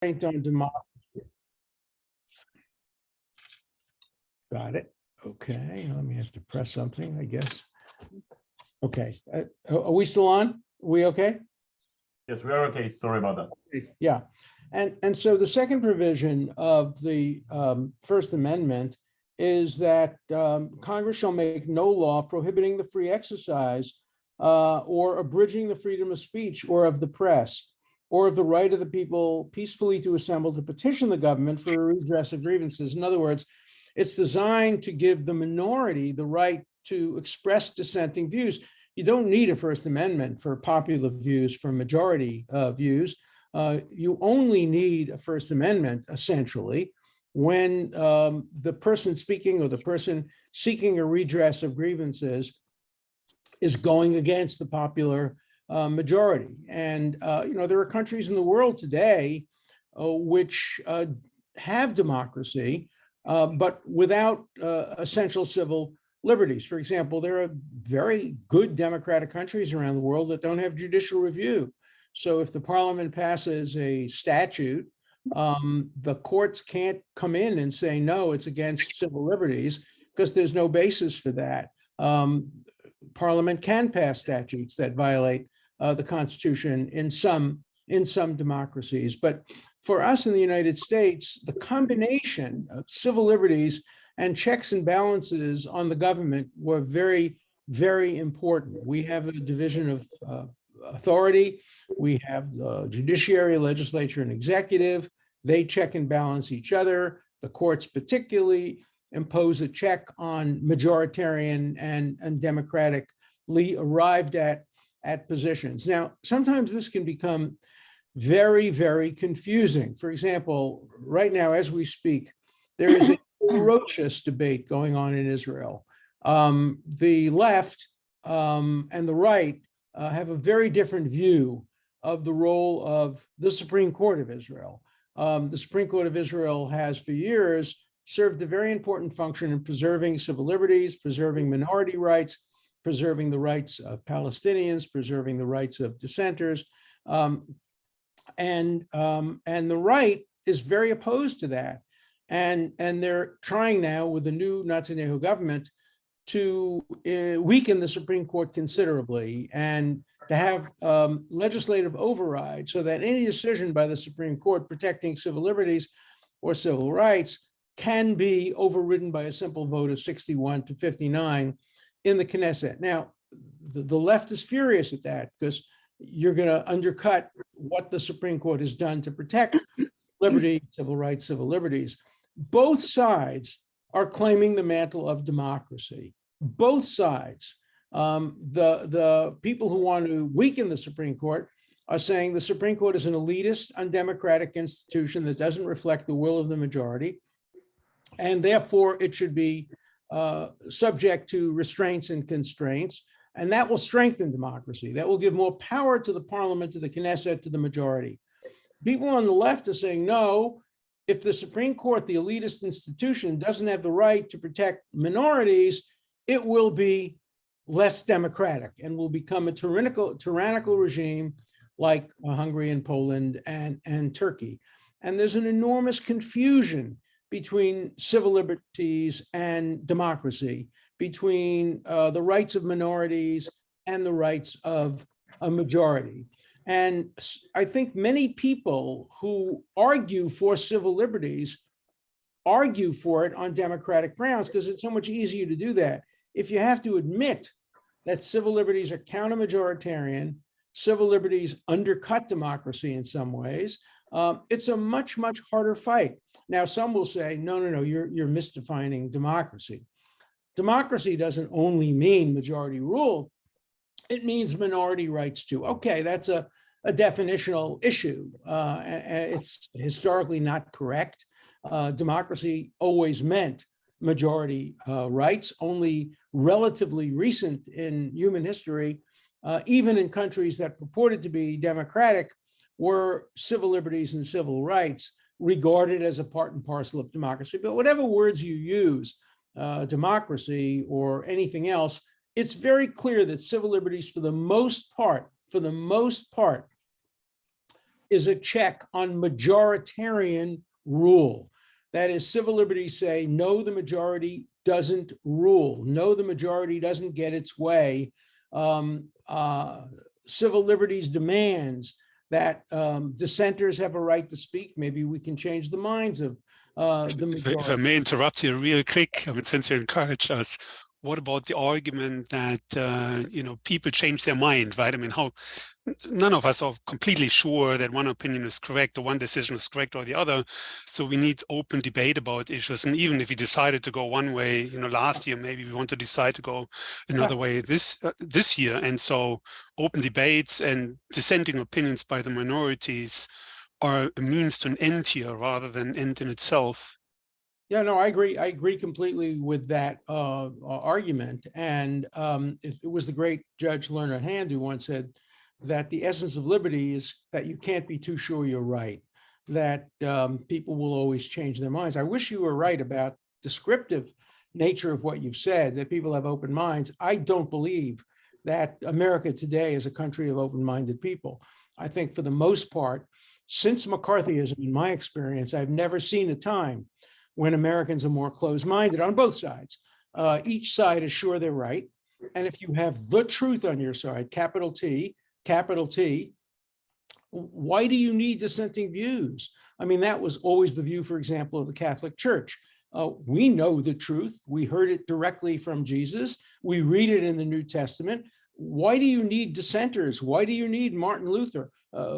on democracy. Got it. Okay, let me have to press something, I guess. Okay, are we still on? Are we okay? Yes, we are okay. Sorry about that. Yeah, and so the second provision of the First Amendment is that Congress shall make no law prohibiting the free exercise or abridging the freedom of speech or of the press or of the right of the people peacefully to assemble to petition the government for a redress of grievances. In other words, it's designed to give the minority the right to express dissenting views. You don't need a First Amendment for popular views, for majority views. You only need a First Amendment, essentially, when the person speaking or the person seeking a redress of grievances is going against the popular majority. And there are countries in the world today which have democracy, but without essential civil liberties. For example, there are very good democratic countries around the world that don't have judicial review. So if the parliament passes a statute, the courts can't come in and say, no, it's against civil liberties, because there's no basis for that. Parliament can pass statutes that violate the Constitution in some democracies. But for us in the United States, the combination of civil liberties and checks and balances on the government were very, very important. We have a division of authority. We have the judiciary, legislature, and executive. They check and balance each other. The courts particularly impose a check on majoritarian and democratically arrived at positions. Now, sometimes this can become very, very confusing. For example, right now, as we speak, there is a ferocious debate going on in Israel. The left and the right have a very different view of the role of the Supreme Court of Israel. The Supreme Court of Israel has for years served a very important function in preserving civil liberties, preserving minority rights, preserving the rights of Palestinians, preserving the rights of dissenters. And the right is very opposed to that. And they're trying now with the new Netanyahu government to weaken the Supreme Court considerably and to have legislative override so that any decision by the Supreme Court protecting civil liberties or civil rights can be overridden by a simple vote of 61 to 59 in the Knesset. Now, the left is furious at that because you're going to undercut what the Supreme Court has done to protect liberty, civil rights, civil liberties. Both sides are claiming the mantle of democracy. Both sides. The people who want to weaken the Supreme Court are saying the Supreme Court is an elitist, undemocratic institution that doesn't reflect the will of the majority, and therefore it should be subject to restraints and constraints, and that will strengthen democracy. That will give more power to the parliament, to the Knesset, to the majority. People on the left are saying, no, if the Supreme Court, the elitist institution, doesn't have the right to protect minorities, it will be less democratic and will become a tyrannical regime like Hungary and Poland and Turkey. And there's an enormous confusion between civil liberties and democracy, between the rights of minorities and the rights of a majority. And I think many people who argue for civil liberties argue for it on democratic grounds because it's so much easier to do that. If you have to admit that civil liberties are counter-majoritarian, civil liberties undercut democracy in some ways, it's a much, much harder fight. Now, some will say, no, you're misdefining democracy. Democracy doesn't only mean majority rule. It means minority rights too. Okay, that's a definitional issue. It's historically not correct. Democracy always meant majority rights. Only relatively recent in human history, even in countries that purported to be democratic, were civil liberties and civil rights regarded as a part and parcel of democracy. But whatever words you use, democracy or anything else, it's very clear that civil liberties, for the most part, is a check on majoritarian rule. That is, civil liberties say, no, the majority doesn't rule. No, the majority doesn't get its way. Civil liberties demands that dissenters have a right to speak. Maybe we can change the minds of the majority. If I may interrupt you real quick, I mean, since you encourage us, what about the argument that people change their mind, right? I mean, how none of us are completely sure that one opinion is correct or one decision is correct or the other. So we need open debate about issues. And even if we decided to go one way, last year, maybe we want to decide to go another way this year. And so open debates and dissenting opinions by the minorities are a means to an end here rather than end in itself. Yeah, no, I agree. I agree completely with that argument. And it was the great Judge Leonard Hand who once said that the essence of liberty is that you can't be too sure you're right, that people will always change their minds. I wish you were right about descriptive nature of what you've said, that people have open minds. I don't believe that America today is a country of open-minded people. I think for the most part, since McCarthyism, in my experience, I've never seen a time when Americans are more closed-minded on both sides. Each side is sure they're right. And if you have the truth on your side, capital T, why do you need dissenting views? I mean, that was always the view, for example, of the Catholic Church. We know the truth. We heard it directly from Jesus. We read it in the New Testament. Why do you need dissenters? Why do you need Martin Luther?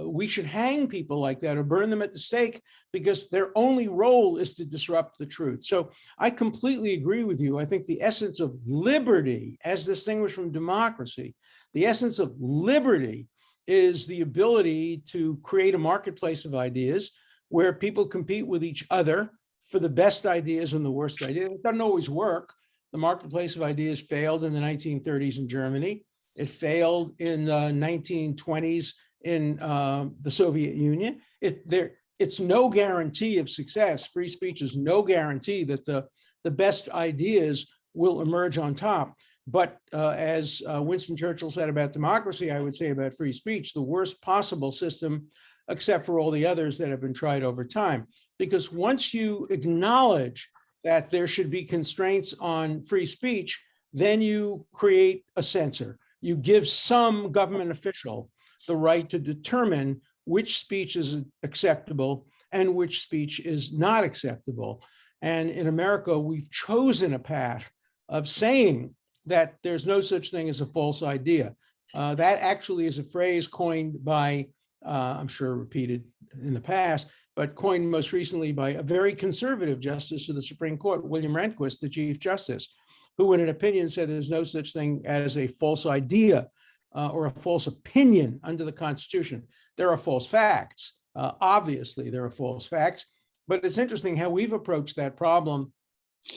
We should hang people like that or burn them at the stake because their only role is to disrupt the truth. So I completely agree with you. I think the essence of liberty, as distinguished from democracy, the essence of liberty is the ability to create a marketplace of ideas where people compete with each other for the best ideas and the worst ideas. It doesn't always work. The marketplace of ideas failed in the 1930s in Germany. It failed in the 1920s in the Soviet Union. It's no guarantee of success. Free speech is no guarantee that the best ideas will emerge on top. But as Winston Churchill said about democracy, I would say about free speech, the worst possible system, except for all the others that have been tried over time. Because once you acknowledge that there should be constraints on free speech, then you create a censor. You give some government official the right to determine which speech is acceptable and which speech is not acceptable. And in America, we've chosen a path of saying that there's no such thing as a false idea. That actually is a phrase coined by, I'm sure repeated in the past, but coined most recently by a very conservative justice of the Supreme Court, William Rehnquist, the Chief Justice, who in an opinion said there's no such thing as a false idea or a false opinion under the Constitution. There are false facts. Obviously, there are false facts, but it's interesting how we've approached that problem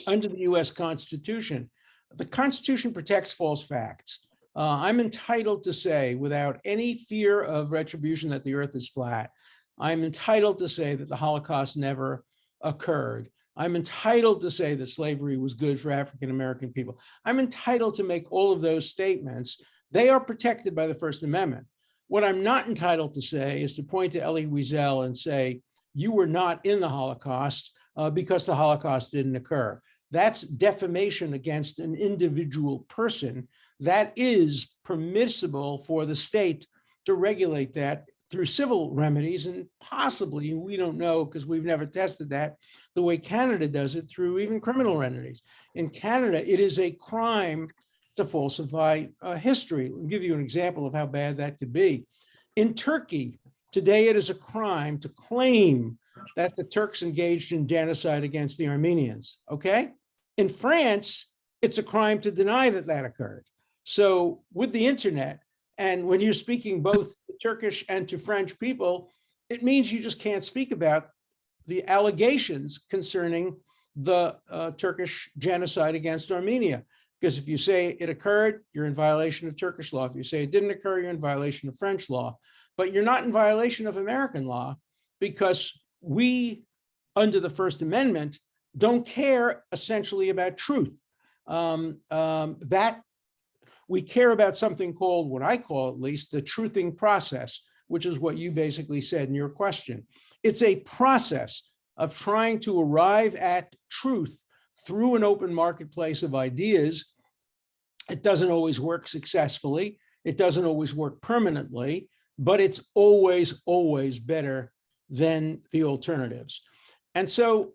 under the US Constitution. The Constitution protects false facts. I'm entitled to say, without any fear of retribution, that the earth is flat. I'm entitled to say that the Holocaust never occurred. I'm entitled to say that slavery was good for African-American people. I'm entitled to make all of those statements. They are protected by the First Amendment. What I'm not entitled to say is to point to Elie Wiesel and say, you were not in the Holocaust because the Holocaust didn't occur. That's defamation against an individual person. That is permissible for the state to regulate that through civil remedies, and possibly, we don't know because we've never tested that, the way Canada does it, through even criminal remedies. In Canada, it is a crime to falsify history. I'll give you an example of how bad that could be. In Turkey, today it is a crime to claim that the Turks engaged in genocide against the Armenians, okay? In France, it's a crime to deny that that occurred. So with the internet, and when you're speaking both to Turkish and to French people, it means you just can't speak about the allegations concerning the Turkish genocide against Armenia. Because if you say it occurred, you're in violation of Turkish law. If you say it didn't occur, you're in violation of French law. But you're not in violation of American law, because we, under the First Amendment, don't care essentially about truth. That we care about something called, what I call at least, the truthing process, which is what you basically said in your question. It's a process of trying to arrive at truth through an open marketplace of ideas. It doesn't always work successfully. It doesn't always work permanently, but it's always, always better than the alternatives. And so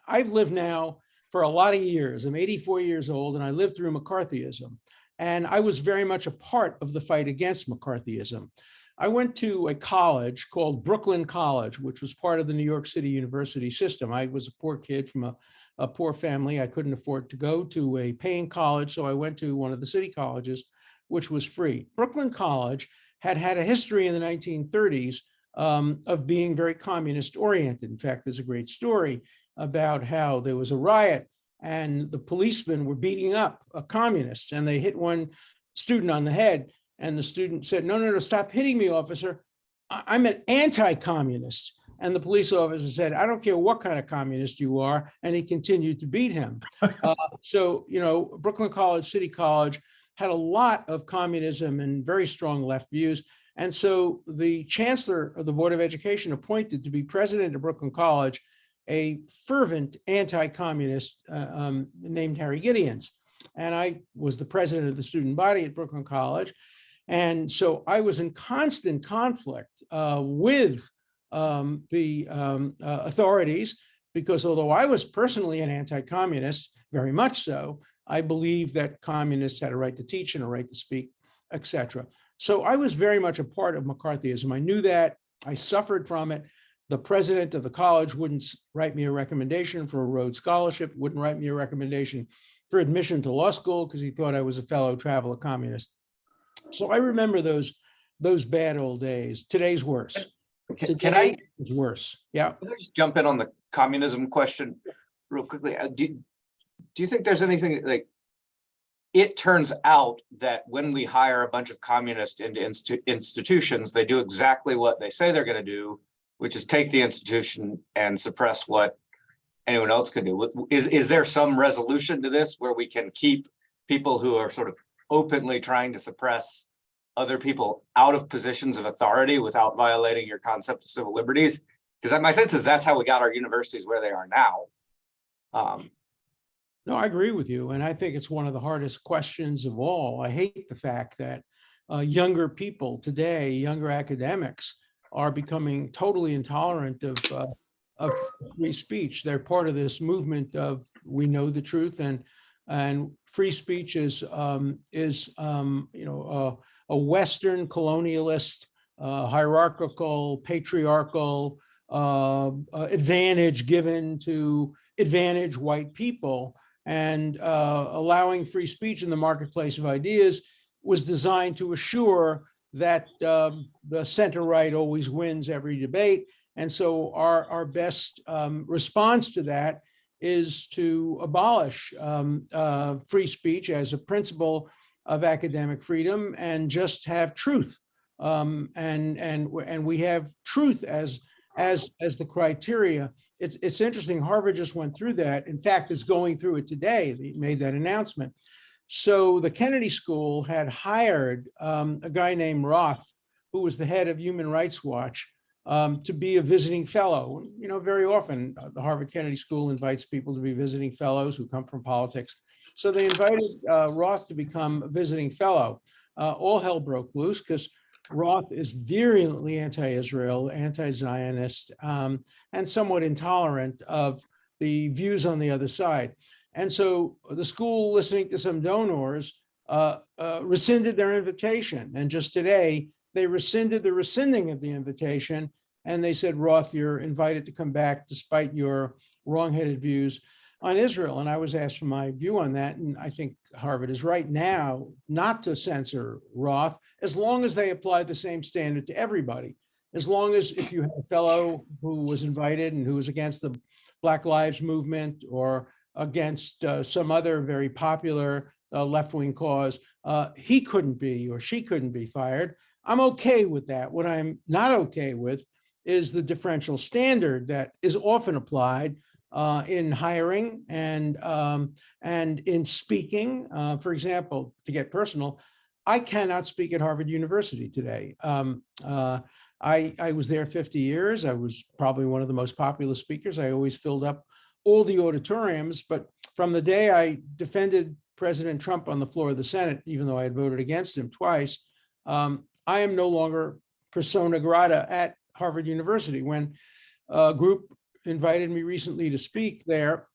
I've lived now for a lot of years. I'm 84 years old, and I lived through McCarthyism. And I was very much a part of the fight against McCarthyism. I went to a college called Brooklyn College, which was part of the New York City university system. I was a poor kid from a poor family. I couldn't afford to go to a paying college, so I went to one of the city colleges, which was free. Brooklyn College had a history in the 1930s of being very communist oriented. In fact, there's a great story about how there was a riot and the policemen were beating up communists, and they hit one student on the head, and the student said, no, stop hitting me, officer. I'm an anti-communist. And the police officer said, I don't care what kind of communist you are, and he continued to beat him. So, Brooklyn College, City College, had a lot of communism and very strong left views. And so the chancellor of the Board of Education appointed to be president of Brooklyn College a fervent anti-communist named Harry Gideons. And I was the president of the student body at Brooklyn College. And so I was in constant conflict with the authorities, because although I was personally an anti-communist, very much so, I believe that communists had a right to teach and a right to speak, etc. So I was very much a part of McCarthyism. I knew that. I suffered from it. The president of the college wouldn't write me a recommendation for a Rhodes Scholarship, wouldn't write me a recommendation for admission to law school because he thought I was a fellow traveler communist. So I remember those bad old days. Today's worse. Can I? It's worse. Yeah. Can I just jump in on the communism question real quickly? Do you think there's anything like? It turns out that when we hire a bunch of communists into institutions, they do exactly what they say they're going to do, which is take the institution and suppress what anyone else can do. Is there some resolution to this where we can keep people who are sort of openly trying to suppress other people out of positions of authority without violating your concept of civil liberties? Because my sense is that's how we got our universities where they are now. No, I agree with you. And I think it's one of the hardest questions of all. I hate the fact that younger people today, younger academics, are becoming totally intolerant of free speech. They're part of this movement of we know the truth, and free speech is a Western colonialist, hierarchical, patriarchal advantage given to advantage white people. And allowing free speech in the marketplace of ideas was designed to assure that the center right always wins every debate. And so our best response to that is to abolish free speech as a principle of academic freedom and just have truth. And we have truth as the criteria. It's interesting. Harvard just went through that. In fact, it's going through it today. They made that announcement. So the Kennedy School had hired a guy named Roth, who was the head of Human Rights Watch, to be a visiting fellow. Very often the Harvard Kennedy School invites people to be visiting fellows who come from politics. So they invited Roth to become a visiting fellow. All hell broke loose because Roth is virulently anti-Israel, anti-Zionist, and somewhat intolerant of the views on the other side. And so the school, listening to some donors, rescinded their invitation. And just today, they rescinded the rescinding of the invitation. And they said, Roth, you're invited to come back despite your wrong-headed views on Israel. And I was asked for my view on that. And I think Harvard is right now not to censor Roth, as long as they apply the same standard to everybody. As long as if you have a fellow who was invited and who was against the Black Lives Movement or against some other very popular left-wing cause, he couldn't be or she couldn't be fired. I'm okay with that. What I'm not okay with is the differential standard that is often applied in hiring and in speaking. For example, to get personal, I cannot speak at Harvard University today. I was there 50 years. I was probably one of the most popular speakers. I always filled up all the auditoriums. But from the day I defended President Trump on the floor of the Senate, even though I had voted against him twice, I am no longer persona grata at Harvard University. When a group invited me recently to speak there,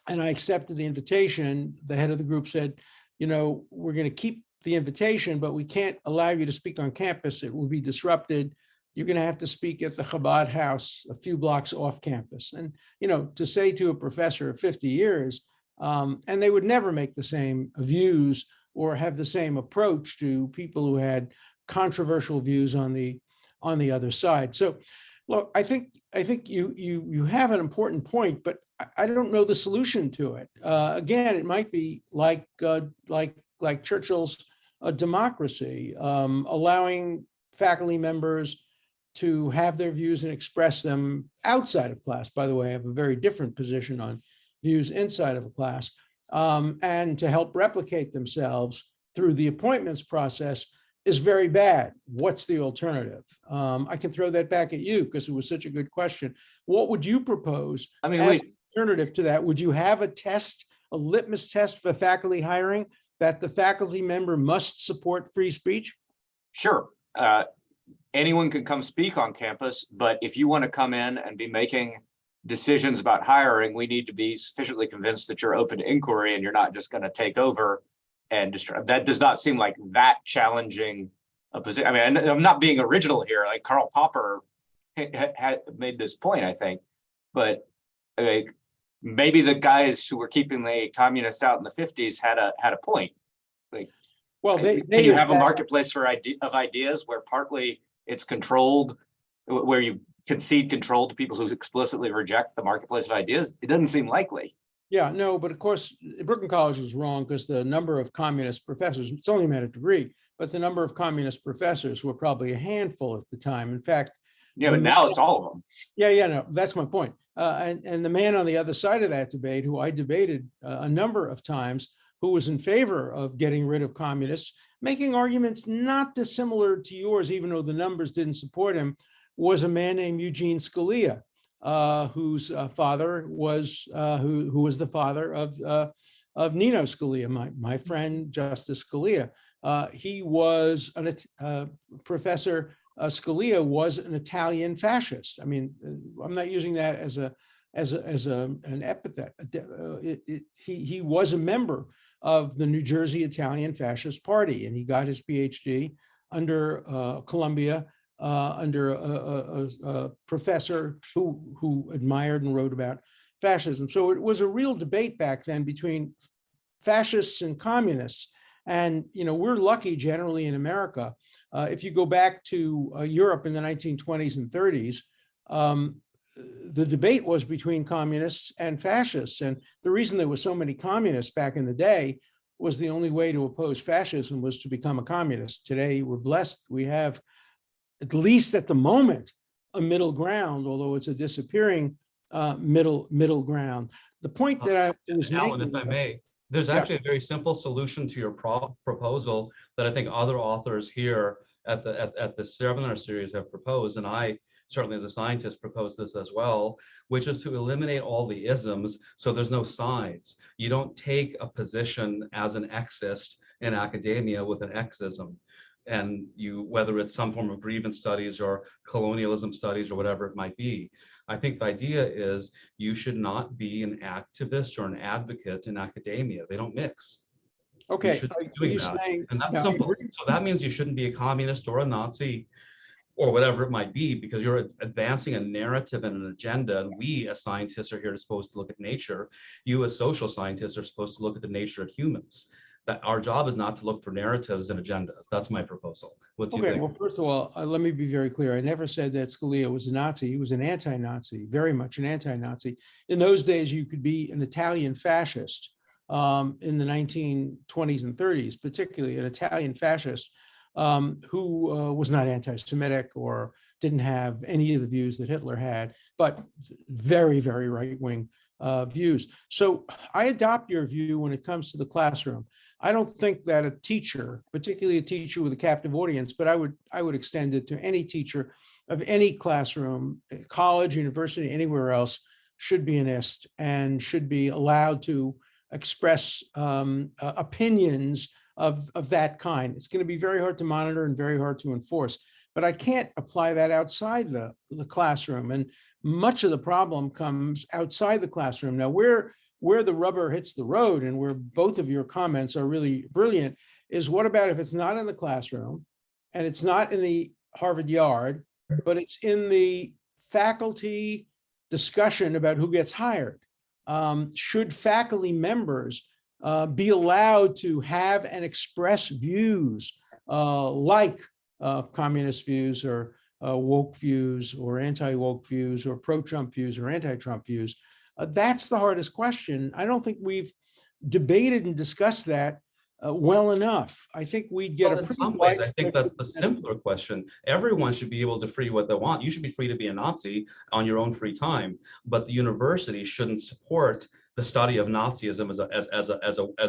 and I accepted the invitation, the head of the group said, you know, we're going to keep the invitation, but we can't allow you to speak on campus. It will be disrupted. You're going to have to speak at the Chabad house a few blocks off campus. And, you know, to say to a professor of 50 years, and they would never make the same views or have the same approach to people who had controversial views on the other side. So, look, I think you have an important point, but I don't know the solution to it. Again, it might be like Churchill's democracy, allowing faculty members to have their views and express them outside of class. By the way, I have a very different position on views inside of a class, and to help replicate themselves through the appointments process is very bad. What's the alternative? I can throw that back at you because it was such a good question. What would you propose? I mean, as an alternative to that? Would you have a test, a litmus test for faculty hiring that the faculty member must support free speech? sure. Anyone can come speak on campus, but if you want to come in and be making decisions about hiring, we need to be sufficiently convinced that you're open to inquiry and you're not just going to take over and destroy. That does not seem like that challenging a position. I mean, I'm not being original here. Like Karl Popper had made this point, I think, but like maybe the guys who were keeping the communists out in the 50s had a point. Like, well, can you have a marketplace for ideas where partly it's controlled, where you concede control to people who explicitly reject the marketplace of ideas? It doesn't seem likely. Yeah, no, but of course, Brooklyn College was wrong because the number of communist professors, it's only a degree, but the number of communist professors were probably a handful at the time. In fact, yeah, but now it's all of them. Yeah, no, that's my point. And the man on the other side of that debate, who I debated a number of times, who was in favor of getting rid of communists, making arguments not dissimilar to yours, even though the numbers didn't support him, was a man named Eugene Scalia, whose father was who was the father of Nino Scalia, my friend Justice Scalia. He was Professor Scalia was an Italian fascist. I mean, I'm not using that as an epithet. He was a member of the New Jersey Italian Fascist Party, and he got his PhD under Columbia, under a professor who admired and wrote about fascism. So it was a real debate back then between fascists and communists. And, you know, we're lucky generally in America. If you go back to Europe in the 1920s and 30s, the debate was between communists and fascists. And the reason there were so many communists back in the day was the only way to oppose fascism was to become a communist. Today, we're blessed. We have, at least at the moment, a middle ground, although it's a disappearing middle ground. The point that I was Alan, making, if I may, there's actually a very simple solution to your proposal that I think other authors here at the seminar series have proposed, and I certainly as a scientist propose this as well, which is to eliminate all the isms so there's no sides. You don't take a position as an Xist in academia with an Xism. And you, whether it's some form of grievance studies or colonialism studies or whatever it might be. I think the idea is you should not be an activist or an advocate in academia. They don't mix. okay, You shouldn't be doing that. And that's simple. So that means you shouldn't be a communist or a Nazi or whatever it might be, because you're advancing a narrative and an agenda. And we as scientists are here supposed to look at nature. You as social scientists are supposed to look at the nature of humans. That our job is not to look for narratives and agendas. That's my proposal. What do you think? well, first of all, let me be very clear. I never said that Scalia was a Nazi. He was an anti-Nazi, very much an anti-Nazi. In those days, you could be an Italian fascist in the 1920s and 30s, particularly an Italian fascist who was not anti-Semitic or didn't have any of the views that Hitler had, but very, very right-wing views. So I adopt your view when it comes to the classroom. I don't think that a teacher, particularly a teacher with a captive audience, but I would extend it to any teacher, of any classroom, college, university, anywhere else, should be an ist and should be allowed to express opinions of that kind. It's going to be very hard to monitor and very hard to enforce, but I can't apply that outside the classroom. And much of the problem comes outside the classroom. Now, where the rubber hits the road and where both of your comments are really brilliant is, what about if it's not in the classroom and it's not in the Harvard Yard, but it's in the faculty discussion about who gets hired? Should faculty members be allowed to have and express views like communist views or woke views or anti-woke views or pro-Trump views or anti-Trump views? That's the hardest question. I don't think we've debated and discussed that well enough. I think we'd get in some ways, I think that's the simpler question. Everyone should be able to free what they want. You should be free to be a Nazi on your own free time, but the university shouldn't support the study of Nazism as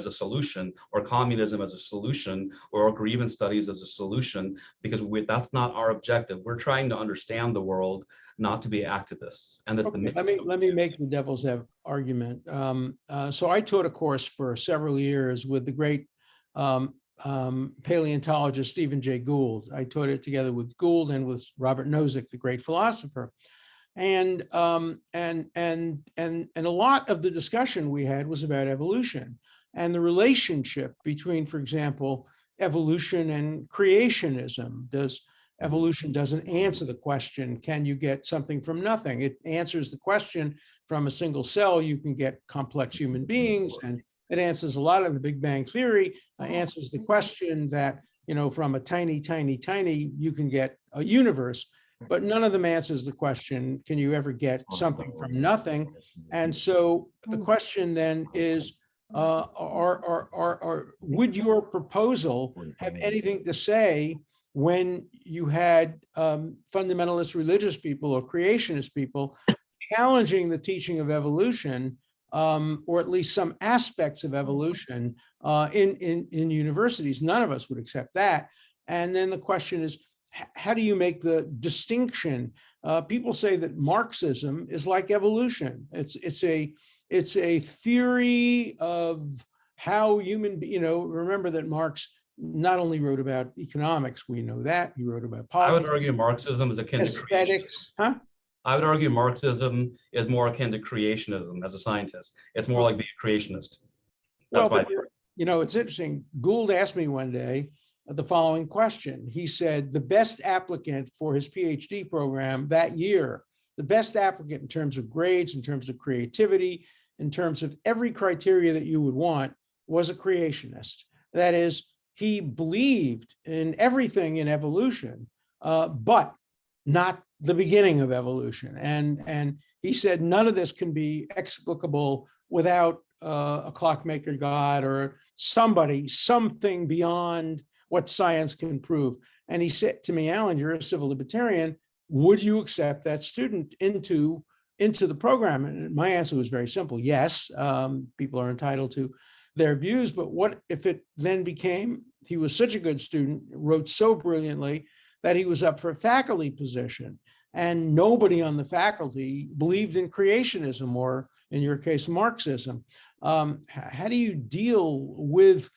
a solution, or communism as a solution, or grievance studies as a solution, because that's not our objective. We're trying to understand the world, not to be activists. And that's let me make the devil's argument. So I taught a course for several years with the great paleontologist Stephen Jay Gould. I taught it together with Gould and with Robert Nozick, the great philosopher. And a lot of the discussion we had was about evolution and the relationship between, for example, evolution and creationism. Evolution doesn't answer the question, can you get something from nothing? It answers the question, from a single cell, you can get complex human beings, and it answers a lot of the Big Bang Theory, answers the question that, from a tiny, you can get a universe, but none of them answers the question, can you ever get something from nothing? And so the question then is, would your proposal have anything to say when you had fundamentalist religious people or creationist people challenging the teaching of evolution, or at least some aspects of evolution in universities? None of us would accept that. And then the question is, how do you make the distinction? People say that Marxism is like evolution. It's a theory of how remember that Marx not only wrote about economics, we know that, he wrote about politics. I would argue Marxism is akin to aesthetics, I would argue Marxism is more akin to creationism as a scientist. It's more like being a creationist. That's well, it's interesting. Gould asked me one day the following question. He said, the best applicant for his PhD program that year, the best applicant in terms of grades, in terms of creativity, in terms of every criteria that you would want, was a creationist. That is, he believed in everything in evolution, but not the beginning of evolution. And he said, none of this can be explicable without a clockmaker God or something beyond what science can prove. And he said to me, Alan, you're a civil libertarian. Would you accept that student into the program? And my answer was very simple. Yes, people are entitled to their views, but what if it then became, he was such a good student, wrote so brilliantly that he was up for a faculty position, and nobody on the faculty believed in creationism, or in your case, Marxism. How do you deal with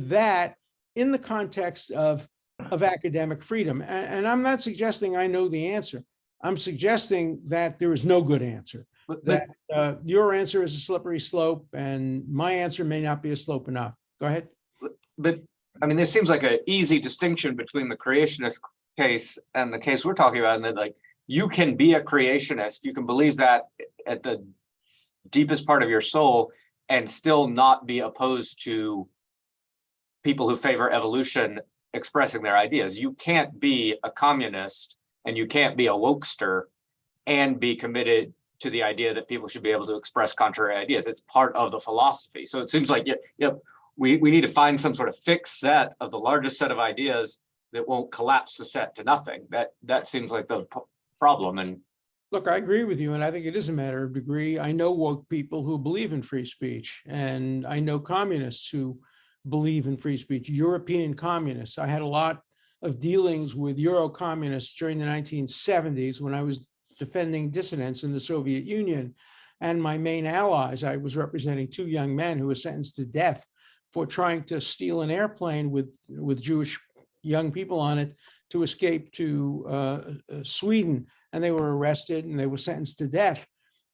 that in the context of academic freedom? And I'm not suggesting I know the answer. I'm suggesting that there is no good answer. That your answer is a slippery slope, and my answer may not be a slope enough. Go ahead. But I mean, this seems like an easy distinction between the creationist case and the case we're talking about, and that, like, you can be a creationist, you can believe that at the deepest part of your soul, and still not be opposed to people who favor evolution expressing their ideas. You can't be a communist and you can't be a wokester and be committed to the idea that people should be able to express contrary ideas. It's part of the philosophy. So it seems like we need to find some sort of fixed set of the largest set of ideas that won't collapse the set to nothing. That seems like the problem. And look, I agree with you, and I think it is a matter of degree. I know woke people who believe in free speech, and I know communists who believe in free speech, European communists. I had a lot of dealings with Euro-communists during the 1970s when I was defending dissidents in the Soviet Union. And my main allies, I was representing two young men who were sentenced to death for trying to steal an airplane with Jewish young people on it to escape to Sweden. And they were arrested and they were sentenced to death.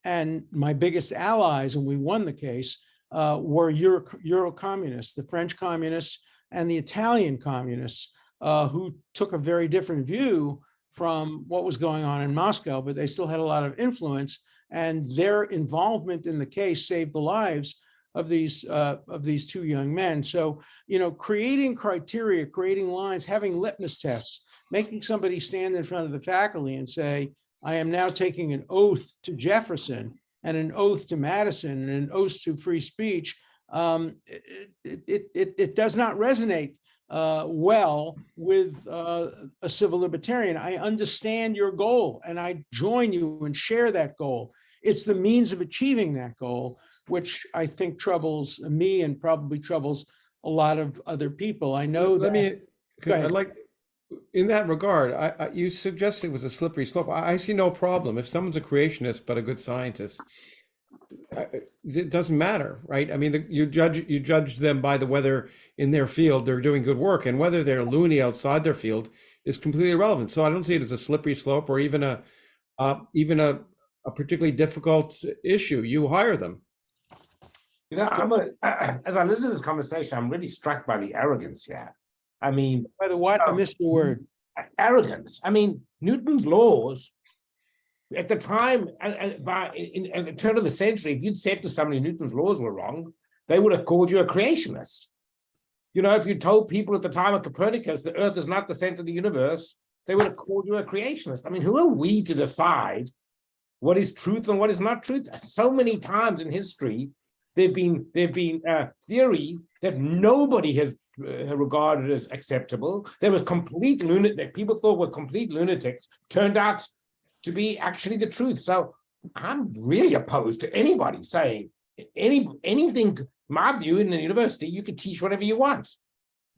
And my biggest allies, and we won the case, were Euro-communists, the French communists and the Italian communists, who took a very different view from what was going on in Moscow, but they still had a lot of influence. And their involvement in the case saved the lives of these two young men. So, you know, creating criteria, creating lines, having litmus tests, making somebody stand in front of the faculty and say, I am now taking an oath to Jefferson and an oath to Madison and an oath to free speech. It does not resonate well with a civil libertarian. I understand your goal and I join you and share that goal. It's the means of achieving that goal, which I think troubles me and probably troubles a lot of other people. I know that. I'd like, in that regard, you suggested it was a slippery slope. I see no problem. If someone's a creationist but a good scientist, it doesn't matter, right? I mean, you judge them by whether in their field they're doing good work, and whether they're loony outside their field is completely irrelevant. So I don't see it as a slippery slope or even a particularly difficult issue. You hire them. You know, as I listen to this conversation, I'm really struck by the arrogance here. I mean, By the what? I missed the word. arrogance. I mean, Newton's laws at the time, in the turn of the century, if you'd said to somebody Newton's laws were wrong, they would have called you a creationist. You know, if you told people at the time of Copernicus the Earth is not the center of the universe, they would have called you a creationist. I mean, who are we to decide what is truth and what is not truth? So many times in history, there've been theories that nobody has regarded as acceptable. There was complete lunatic that people thought were complete lunatics, turned out to be actually the truth. So I'm really opposed to anybody saying anything. My view, in the university, you can teach whatever you want.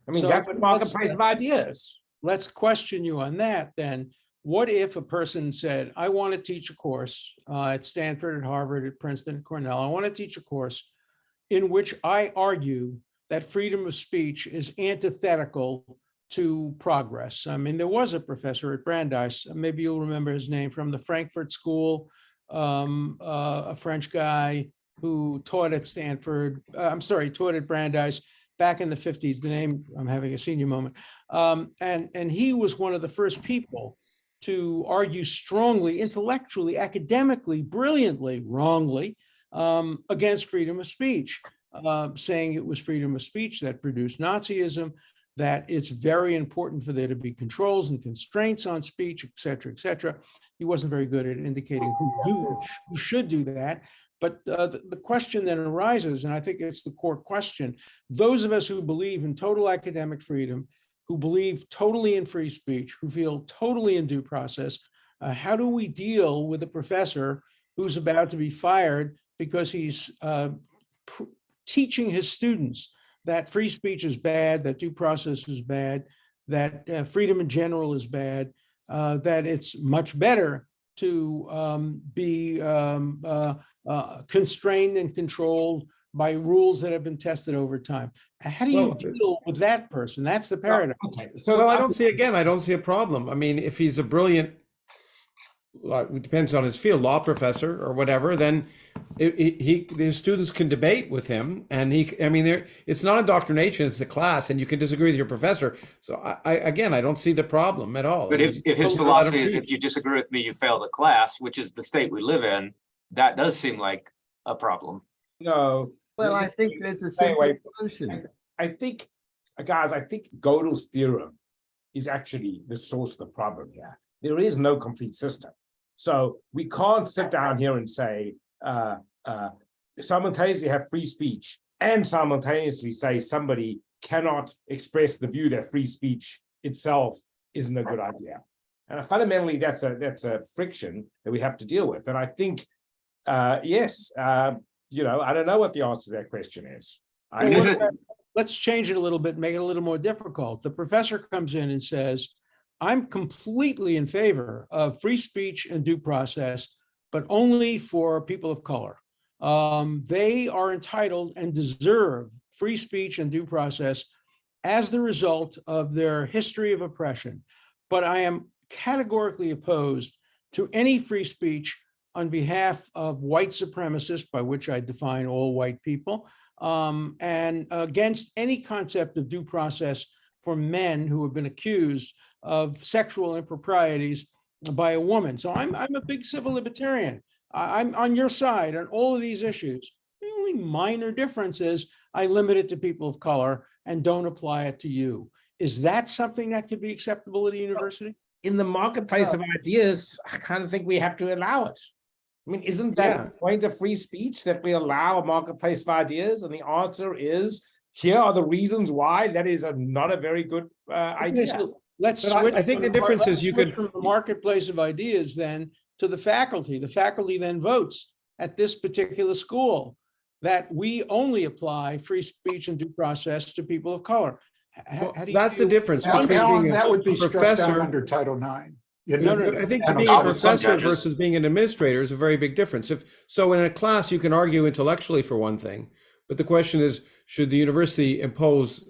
I mean, So, that's the marketplace of ideas. Let's question you on that then. What if a person said, I want to teach a course at Stanford, at Harvard, at Princeton, at Cornell. I want to teach a course in which I argue that freedom of speech is antithetical to progress. I mean, there was a professor at Brandeis, maybe you'll remember his name, from the Frankfurt School, a French guy who taught at Stanford, taught at Brandeis back in the 50s. The name, I'm having a senior moment. And he was one of the first people to argue strongly, intellectually, academically, brilliantly, wrongly, against freedom of speech, saying it was freedom of speech that produced Nazism, that it's very important for there to be controls and constraints on speech, et cetera, et cetera. He wasn't very good at indicating who should do that. But the question then arises, and I think it's the core question, those of us who believe in total academic freedom, who believe totally in free speech, who feel totally in due process, how do we deal with a professor who's about to be fired because he's teaching his students that free speech is bad, that due process is bad, that freedom in general is bad, that it's much better to be constrained and controlled by rules that have been tested over time. How do you deal with that person? That's the paradigm. Okay, so Well, I don't see a problem. I mean, if he's a brilliant, it depends on his field, law professor or whatever, then his students can debate with him, and it's not indoctrination, it's a class, and you can disagree with your professor. So I don't see the problem at all. But if his philosophy is, if you disagree with me, you fail the class, which is the state we live in, that does seem like a problem. no. Well, I think there's a simple Anyway, solution. I think, guys, Gödel's theorem is actually the source of the problem here. There is no complete system. So we can't sit down here and say, simultaneously have free speech and simultaneously say somebody cannot express the view that free speech itself isn't a good idea. And fundamentally, that's a friction that we have to deal with. And I think, yes, I don't know what the answer to that question is. What let's change it a little bit, make it a little more difficult. The professor comes in and says, I'm completely in favor of free speech and due process, but only for people of color. They are entitled and deserve free speech and due process as the result of their history of oppression. But I am categorically opposed to any free speech on behalf of white supremacists, by which I define all white people, and against any concept of due process for men who have been accused of sexual improprieties by a woman. So I'm a big civil libertarian. I'm on your side on all of these issues. The only minor difference is I limit it to people of color and don't apply it to you. Is that something that could be acceptable at a university? In the marketplace of ideas, I kind of think we have to allow it. I mean, isn't that the point of free speech, that we allow a marketplace of ideas? And the answer is, here are the reasons why that is not a very good idea. So let's But switch. I think the difference is you could, from the marketplace of ideas then to the faculty. The faculty then votes at this particular school that we only apply free speech and due process to people of color. How do you that's the feel? difference Alan, between being that would a be struck down professor. under Title IX. I think And being some a professor judges. versus being an administrator is a very big difference. So in a class, you can argue intellectually for one thing, but the question is, should the university impose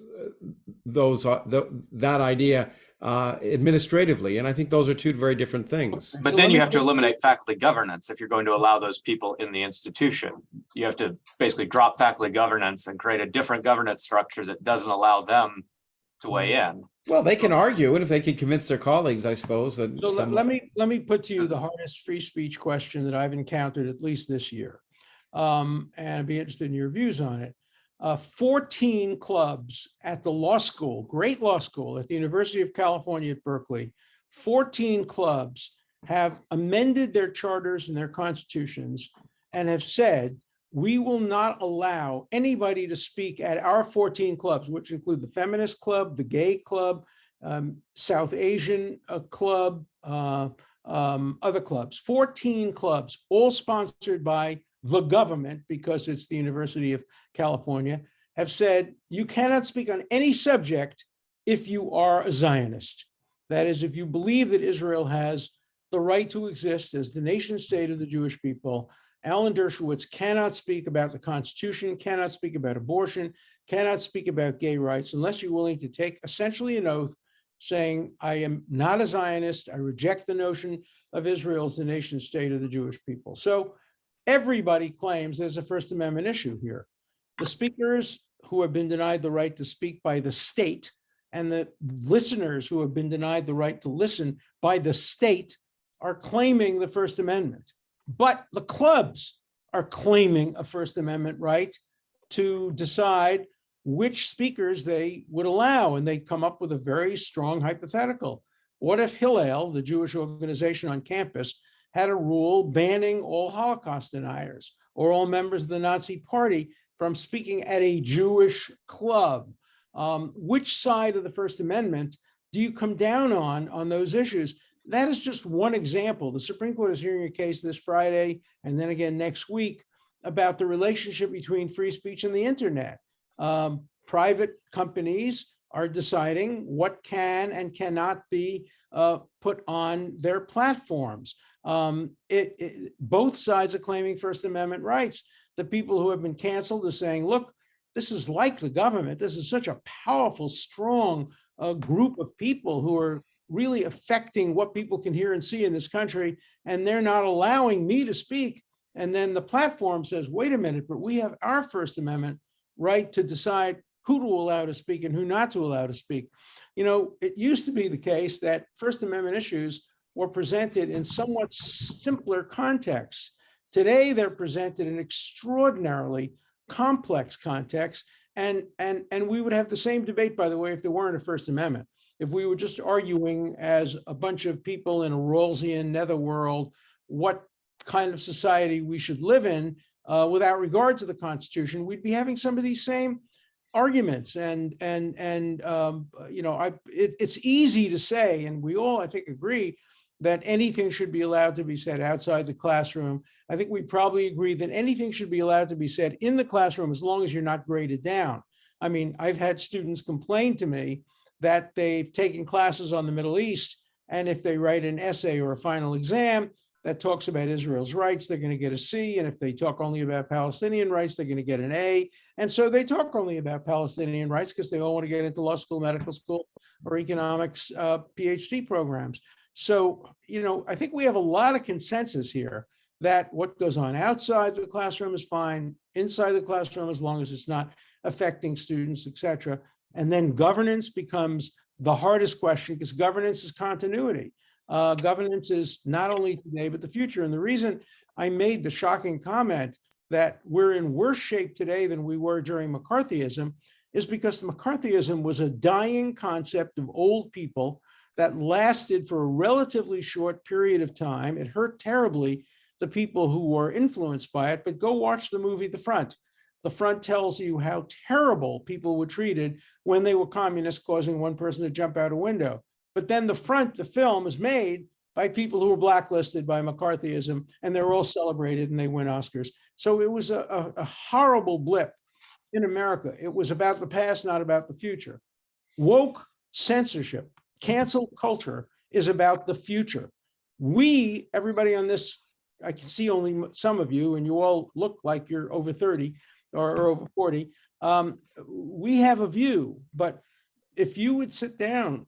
that idea administratively? And I think those are two very different things. But then you have to eliminate faculty governance if you're going to allow those people in the institution. You have to basically drop faculty governance and create a different governance structure that doesn't allow them to weigh in. Well, they can argue, and if they can convince their colleagues, I suppose. That So let me put to you the hardest free speech question that I've encountered at least this year, and I'd be interested in your views on it. 14 clubs at the law school, great law school at the University of California at Berkeley, 14 clubs have amended their charters and their constitutions and have said, we will not allow anybody to speak at our 14 clubs, which include the feminist club, the gay club, South Asian club, other clubs, 14 clubs, all sponsored by the government, because it's the University of California, have said you cannot speak on any subject if you are a Zionist. That is, if you believe that Israel has the right to exist as the nation state of the Jewish people. Alan Dershowitz cannot speak about the Constitution, cannot speak about abortion, cannot speak about gay rights unless you're willing to take essentially an oath saying, I am not a Zionist, I reject the notion of Israel as the nation state of the Jewish people. So everybody claims there's a First Amendment issue here. The speakers who have been denied the right to speak by the state and the listeners who have been denied the right to listen by the state are claiming the First Amendment. But the clubs are claiming a First Amendment right to decide which speakers they would allow. And they come up with a very strong hypothetical. What if Hillel, the Jewish organization on campus, had a rule banning all Holocaust deniers or all members of the Nazi Party from speaking at a Jewish club? Which side of the First Amendment do you come down on those issues? That is just one example. The Supreme Court is hearing a case this Friday and then again next week about the relationship between free speech and the internet. Private companies are deciding what can and cannot be put on their platforms. Both sides are claiming First Amendment rights. The people who have been canceled are saying, look, this is like the government. This is such a powerful, strong group of people who are really affecting what people can hear and see in this country, and they're not allowing me to speak. And then the platform says, wait a minute, but we have our First Amendment right to decide who to allow to speak and who not to allow to speak. You know, it used to be the case that First Amendment issues were presented in somewhat simpler contexts. Today, they're presented in extraordinarily complex contexts, and we would have the same debate, by the way, if there weren't a First Amendment. If we were just arguing as a bunch of people in a Rawlsian netherworld what kind of society we should live in without regard to the Constitution, we'd be having some of these same arguments. And you know, it's easy to say, and we all, I think, agree that anything should be allowed to be said outside the classroom. I think we probably agree that anything should be allowed to be said in the classroom as long as you're not graded down. I mean, I've had students complain to me that they've taken classes on the Middle East, and if they write an essay or a final exam that talks about Israel's rights, they're going to get a C. And if they talk only about Palestinian rights, they're going to get an A. And so they talk only about Palestinian rights because they all want to get into law school, medical school, or economics PhD programs. So, you know, I think we have a lot of consensus here that what goes on outside the classroom is fine, inside the classroom, as long as it's not affecting students, et cetera. And then governance becomes the hardest question, because governance is continuity. Governance is not only today, but the future. And the reason I made the shocking comment that we're in worse shape today than we were during McCarthyism is because McCarthyism was a dying concept of old people that lasted for a relatively short period of time. It hurt terribly the people who were influenced by it, but go watch the movie The Front. The Front tells you how terrible people were treated when they were communists, causing one person to jump out a window. But then The Front, the film, is made by people who were blacklisted by McCarthyism, and they're all celebrated and they win Oscars. So it was a horrible blip in America. It was about the past, not about the future. Woke censorship, cancel culture is about the future. We, everybody on this, I can see only some of you, and you all look like you're over 30 or over 40. We have a view, but if you would sit down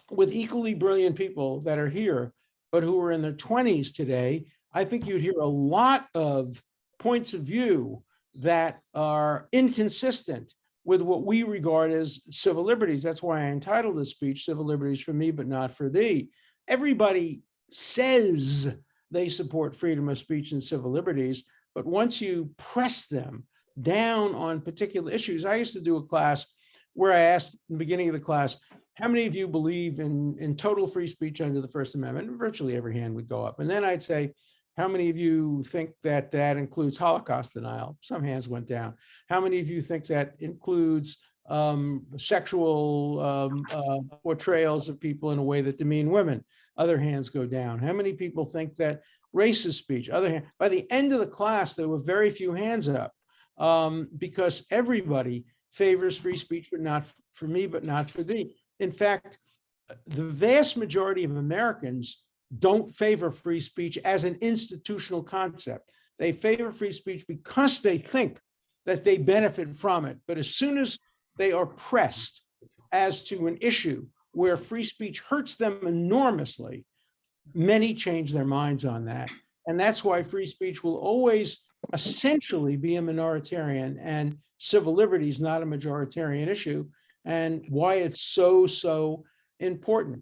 with equally brilliant people that are here, but who are in their 20s today, I think you'd hear a lot of points of view that are inconsistent with what we regard as civil liberties. That's why I entitled this speech, Civil Liberties for Me, but Not for Thee. Everybody says they support freedom of speech and civil liberties, but once you press them down on particular issues, I used to do a class where I asked in the beginning of the class, how many of you believe in total free speech under the First Amendment? And virtually every hand would go up. And then I'd say, how many of you think that that includes Holocaust denial? Some hands went down. How many of you think that includes sexual portrayals of people in a way that demean women? Other hands go down. How many people think that racist speech? Other hand. By the end of the class, there were very few hands up because everybody favors free speech, but not for me, but not for thee. In fact, the vast majority of Americans don't favor free speech as an institutional concept. They favor free speech because they think that they benefit from it. But as soon as they are pressed as to an issue where free speech hurts them enormously, many change their minds on that. And that's why free speech will always essentially be a minoritarian and civil liberties not a majoritarian issue, and why it's so important.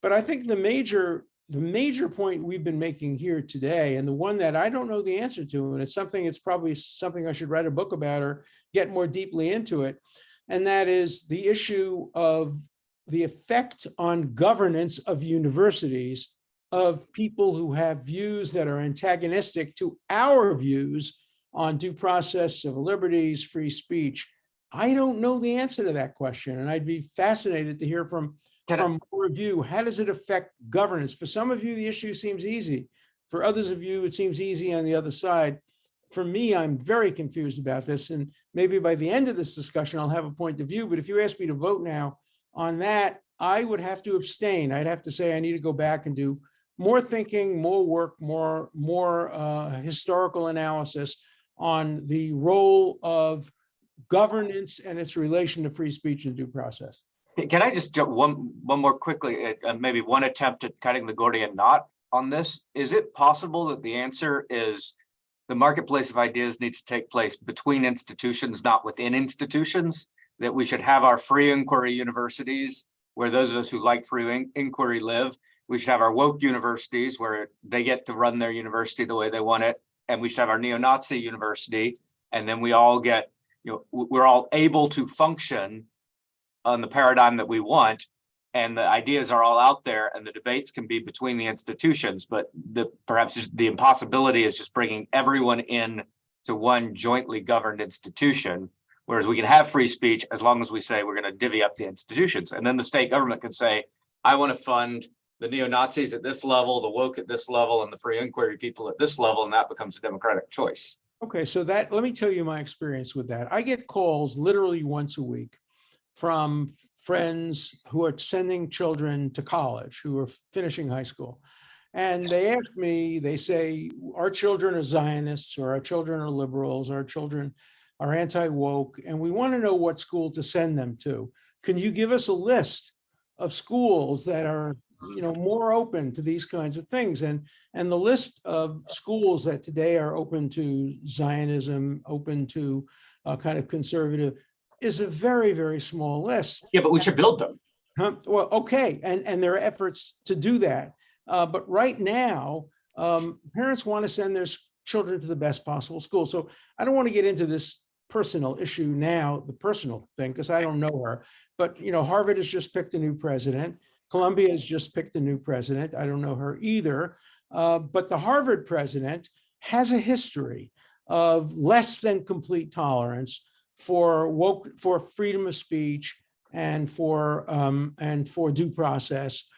But I think the major point we've been making here today, and the one that I don't know the answer to, and it's probably something I should write a book about or get more deeply into it, and that is the issue of the effect on governance of universities of people who have views that are antagonistic to our views on due process, civil liberties, free speech. I don't know the answer to that question, and I'd be fascinated to hear from more of you. How does it affect governance? For some of you, the issue seems easy. For others of you, it seems easy on the other side. For me, I'm very confused about this, and maybe by the end of this discussion, I'll have a point of view. But if you ask me to vote now on that, I would have to abstain. I'd have to say I need to go back and do more thinking, more work, more historical analysis on the role of governance and its relation to free speech and due process. Can I just jump one more quickly, maybe one attempt at cutting the Gordian knot on this? Is it possible that the answer is the marketplace of ideas needs to take place between institutions, not within institutions? That we should have our free inquiry universities where those of us who like free inquiry live. We should have our woke universities where they get to run their university the way they want it. And we should have our neo-Nazi university. And then we all get, we're all able to function on the paradigm that we want. And the ideas are all out there and the debates can be between the institutions. But perhaps the impossibility is just bringing everyone in to one jointly governed institution. Whereas we can have free speech as long as we say we're going to divvy up the institutions. And then the state government can say, I want to fund the neo-Nazis at this level, the woke at this level, and the free inquiry people at this level, and that becomes a democratic choice. Okay, so that, let me tell you my experience with that. I get calls literally once a week from friends who are sending children to college, who are finishing high school. And they ask me, they say, our children are Zionists, or our children are liberals, our children are anti-woke, and we want to know what school to send them to. Can you give us a list of schools that are, more open to these kinds of things? And the list of schools that today are open to Zionism, open to kind of conservative, is a very, very small list. Yeah, but we should build them. Well, okay, and there are efforts to do that. But right now, parents want to send their children to the best possible school. So I don't want to get into this personal issue now, the personal thing, because I don't know her. But, Harvard has just picked a new president. Columbia has just picked a new president. I don't know her either. But the Harvard president has a history of less than complete tolerance for freedom of speech and for due process.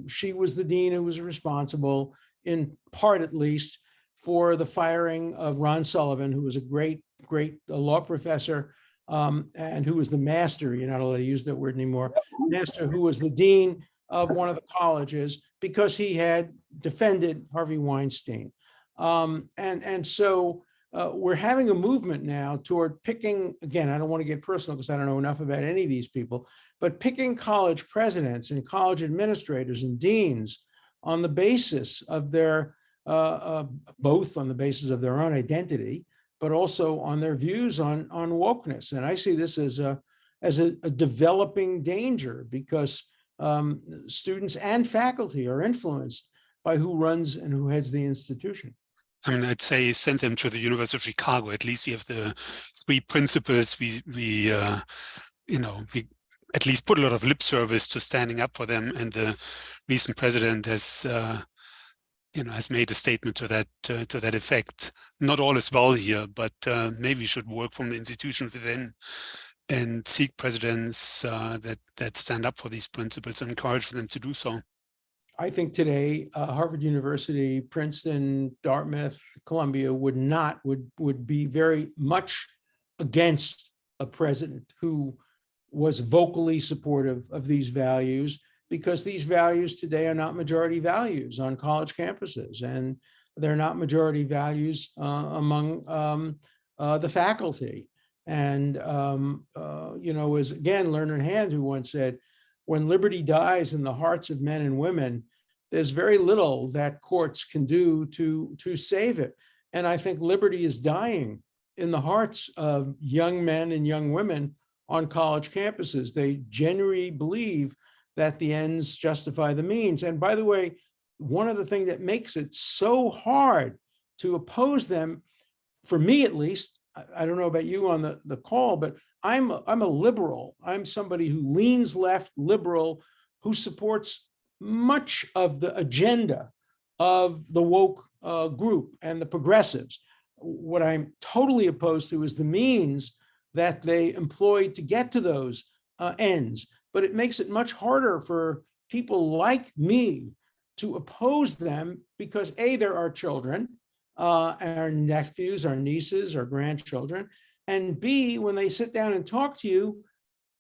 She was the dean who was responsible, in part at least, for the firing of Ron Sullivan, who was a great law professor, and who was the master, you're not allowed to use that word anymore, master who was the dean of one of the colleges because he had defended Harvey Weinstein. So we're having a movement now toward picking, again, I don't want to get personal because I don't know enough about any of these people, but picking college presidents and college administrators and deans on the basis of their, both on the basis of their own identity, but also on their views on wokeness. And I see this as a developing danger because students and faculty are influenced by who runs and who heads the institution. I mean, I'd say send them to the University of Chicago. At least we have the 3 principles. We at least put a lot of lip service to standing up for them. And the recent president has made a statement to that effect. Not all is well here, but maybe we should work from the institutions within and seek presidents that stand up for these principles and encourage them to do so. I think today, Harvard University, Princeton, Dartmouth, Columbia would be very much against a president who was vocally supportive of these values, because these values today are not majority values on college campuses, and they're not majority values among the faculty. And, as again, Leonard Hand, who once said, when liberty dies in the hearts of men and women, there's very little that courts can do to save it. And I think liberty is dying in the hearts of young men and young women on college campuses. They genuinely believe that the ends justify the means. And by the way, one of the things that makes it so hard to oppose them, for me at least, I don't know about you on the call, but I'm a liberal. I'm somebody who leans left, liberal, who supports much of the agenda of the woke group and the progressives. What I'm totally opposed to is the means that they employ to get to those ends. But it makes it much harder for people like me to oppose them because A, they're our children, our nephews, our nieces, our grandchildren. And B, when they sit down and talk to you,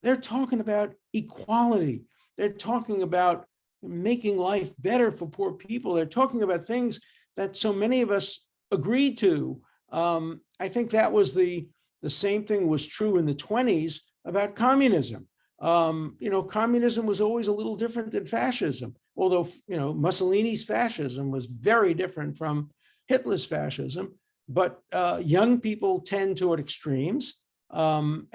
they're talking about equality. They're talking about making life better for poor people. They're talking about things that so many of us agreed to. I think that was the same thing was true in the 1920s about communism. Communism was always a little different than fascism, although, Mussolini's fascism was very different from Hitler's fascism. But young people tend toward extremes, and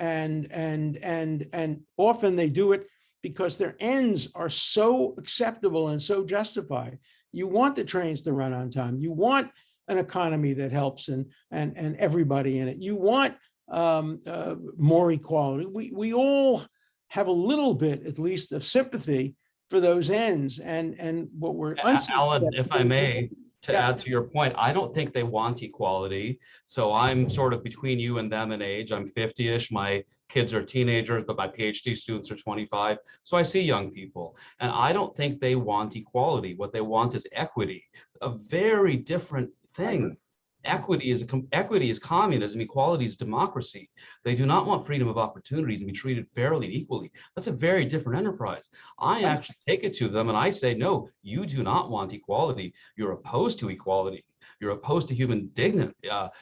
often they do it because their ends are so acceptable and so justified. You want the trains to run on time. You want an economy that helps and everybody in it. You want more equality. We all have a little bit, at least, of sympathy for those ends, and what we're Alan, if I may, to add to your point, I don't think they want equality. So I'm sort of between you and them in age. I'm 50-ish. My kids are teenagers, but my PhD students are 25. So I see young people, and I don't think they want equality. What they want is equity, a very different thing. Equity is communism, equality is democracy. They do not want freedom of opportunities and be treated fairly and equally. That's a very different enterprise. I actually take it to them and I say, no, you do not want equality. You're opposed to equality. You're opposed to human dignity,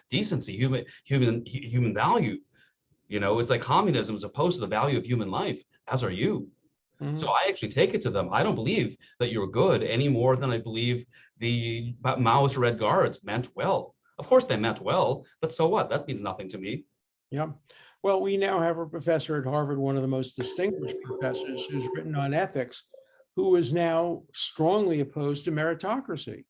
decency, human value. You know, it's like communism is opposed to the value of human life, as are you. So I actually take it to them. I don't believe that you're good any more than I believe the Maoist Red Guards meant well. Of course they meant well, but so what? That means nothing to me. Yeah. Well, we now have a professor at Harvard, one of the most distinguished professors who's written on ethics, who is now strongly opposed to meritocracy.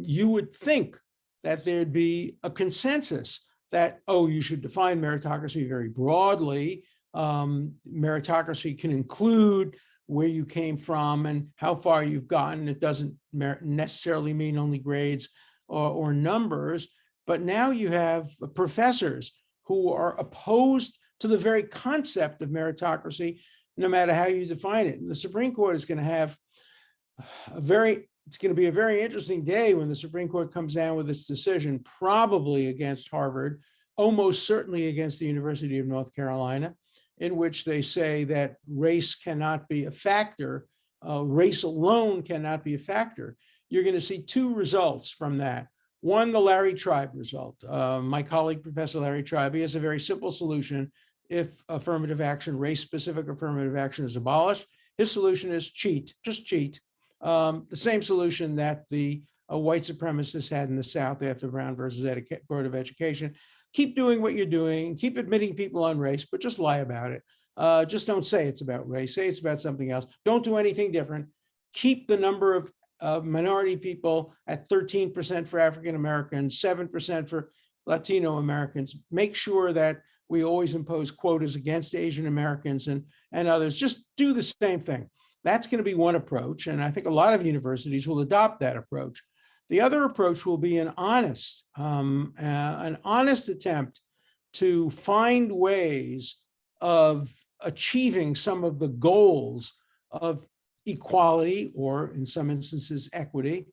You would think that there'd be a consensus that, oh, you should define meritocracy very broadly. Meritocracy can include where you came from and how far you've gotten. It doesn't necessarily mean only grades or numbers, but now you have professors who are opposed to the very concept of meritocracy, no matter how you define it. And the Supreme Court is going to have it's going to be a very interesting day when the Supreme Court comes down with its decision, probably against Harvard, almost certainly against the University of North Carolina, in which they say that race cannot be a factor, race alone cannot be a factor. You're going to see two results from that. One, the Larry Tribe result. My colleague, Professor Larry Tribe, he has a very simple solution. If affirmative action, race-specific affirmative action is abolished, his solution is cheat, just cheat. The same solution that the white supremacists had in the South after Brown versus Board of Education. Keep doing what you're doing, keep admitting people on race, but just lie about it. Just don't say it's about race, say it's about something else. Don't do anything different. Keep the number of minority people at 13% for African Americans, 7% for Latino Americans. Make sure that we always impose quotas against Asian Americans and others. Just do the same thing. That's going to be one approach. And I think a lot of universities will adopt that approach. The other approach will be an honest attempt to find ways of achieving some of the goals of equality, or in some instances, equity,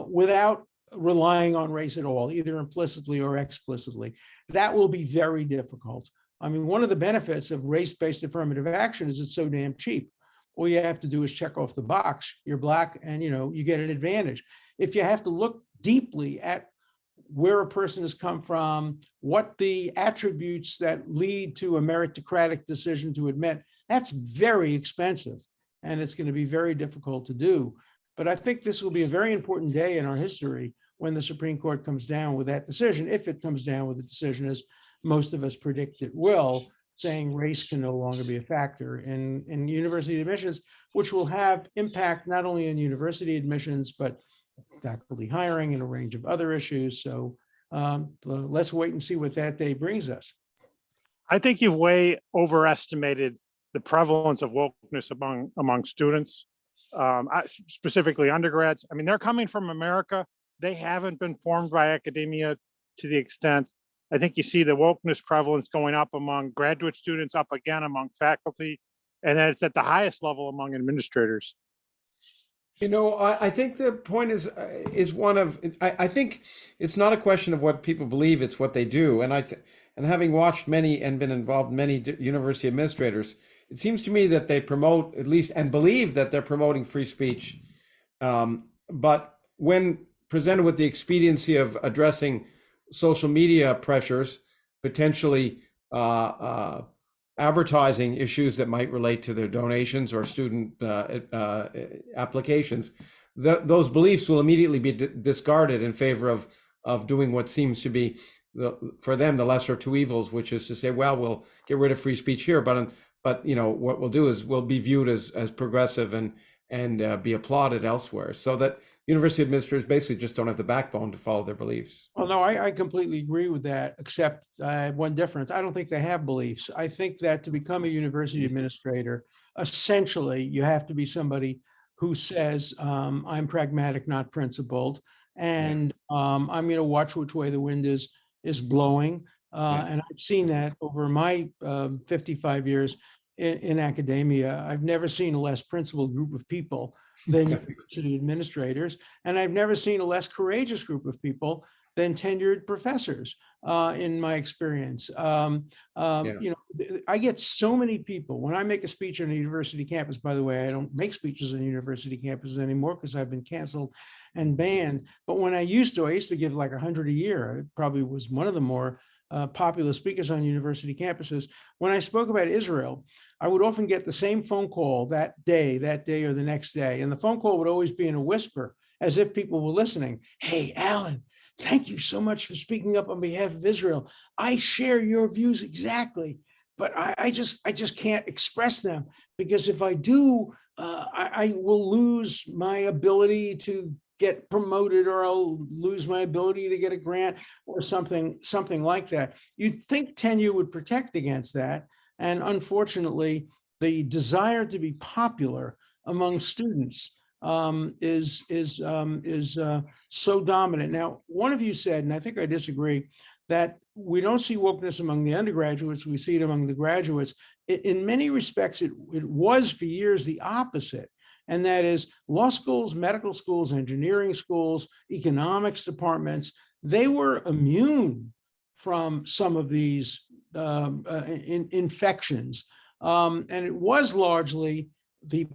without relying on race at all, either implicitly or explicitly. That will be very difficult. I mean, one of the benefits of race-based affirmative action is it's so damn cheap. All you have to do is check off the box. You're Black, and you get an advantage. If you have to look deeply at where a person has come from, what the attributes that lead to a meritocratic decision to admit, that's very expensive, and it's going to be very difficult to do. But I think this will be a very important day in our history when the Supreme Court comes down with that decision, if it comes down with a decision, as most of us predict it will, saying race can no longer be a factor in university admissions, which will have impact not only in university admissions, but faculty hiring and a range of other issues. So let's wait and see what that day brings us. I think you've way overestimated the prevalence of wokeness among students, specifically undergrads. I mean, they're coming from America. They haven't been formed by academia to the extent. I think you see the wokeness prevalence going up among graduate students, up again among faculty, and then it's at the highest level among administrators. I think the point is one of, I think it's not a question of what people believe, it's what they do. And having watched many and been involved in many university administrators, it seems to me that they promote, at least, and believe that they're promoting free speech. But when presented with the expediency of addressing social media pressures, potentially advertising issues that might relate to their donations or student applications, those beliefs will immediately be discarded in favor of doing what seems to be, for them, the lesser of two evils, which is to say, well, we'll get rid of free speech here, but what we'll do is we'll be viewed as progressive and be applauded elsewhere. So that university administrators basically just don't have the backbone to follow their beliefs. Well, no, I completely agree with that, except one difference. I don't think they have beliefs. I think that to become a university administrator, essentially, you have to be somebody who says, I'm pragmatic, not principled, and I'm going to watch which way the wind is blowing. And I've seen that over my 55 years in academia. I've never seen a less principled group of people than university administrators, and I've never seen a less courageous group of people than tenured professors, in my experience. You know, I get so many people when I make a speech on a university campus. By the way, I don't make speeches on university campuses anymore because I've been canceled and banned. But when I used to give like 100 a year. I probably was one of the more popular speakers on university campuses. When I spoke about Israel, I would often get the same phone call that day or the next day. And the phone call would always be in a whisper, as if people were listening. Hey, Alan, thank you so much for speaking up on behalf of Israel. I share your views exactly, but I just can't express them, because if I do, I will lose my ability to get promoted, or I'll lose my ability to get a grant or something like that. You'd think tenure would protect against that. And unfortunately, the desire to be popular among students is so dominant. Now, one of you said, and I think I disagree, that we don't see wokeness among the undergraduates, we see it among the graduates. In many respects, it was for years the opposite. And that is law schools, medical schools, engineering schools, economics departments, they were immune from some of these infections. And it was largely the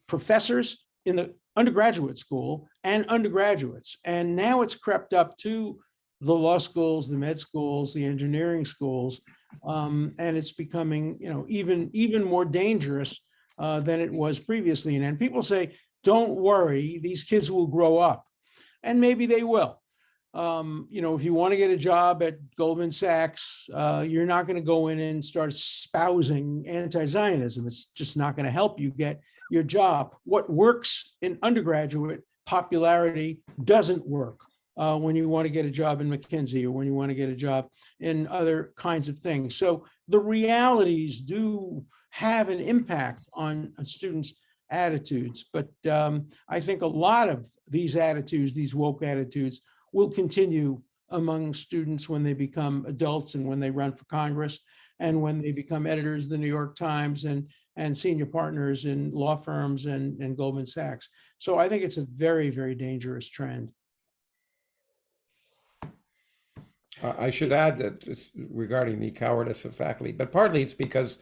professors in the undergraduate school and undergraduates. And now it's crept up to the law schools, the med schools, the engineering schools. And it's becoming, you know, even more dangerous than it was previously. And people say, don't worry, these kids will grow up. And maybe they will. You know, if you want to get a job at Goldman Sachs, you're not going to go in and start espousing anti-Zionism. It's just not going to help you get your job. What works in undergraduate popularity doesn't work when you want to get a job in McKinsey or when you want to get a job in other kinds of things. So the realities do have an impact on students' attitudes. But I think a lot of these attitudes, these woke attitudes, will continue among students when they become adults and when they run for Congress and when they become editors of the New York Times and senior partners in law firms and Goldman Sachs. So I think it's a very, very dangerous trend. I should add that regarding the cowardice of faculty, but partly it's because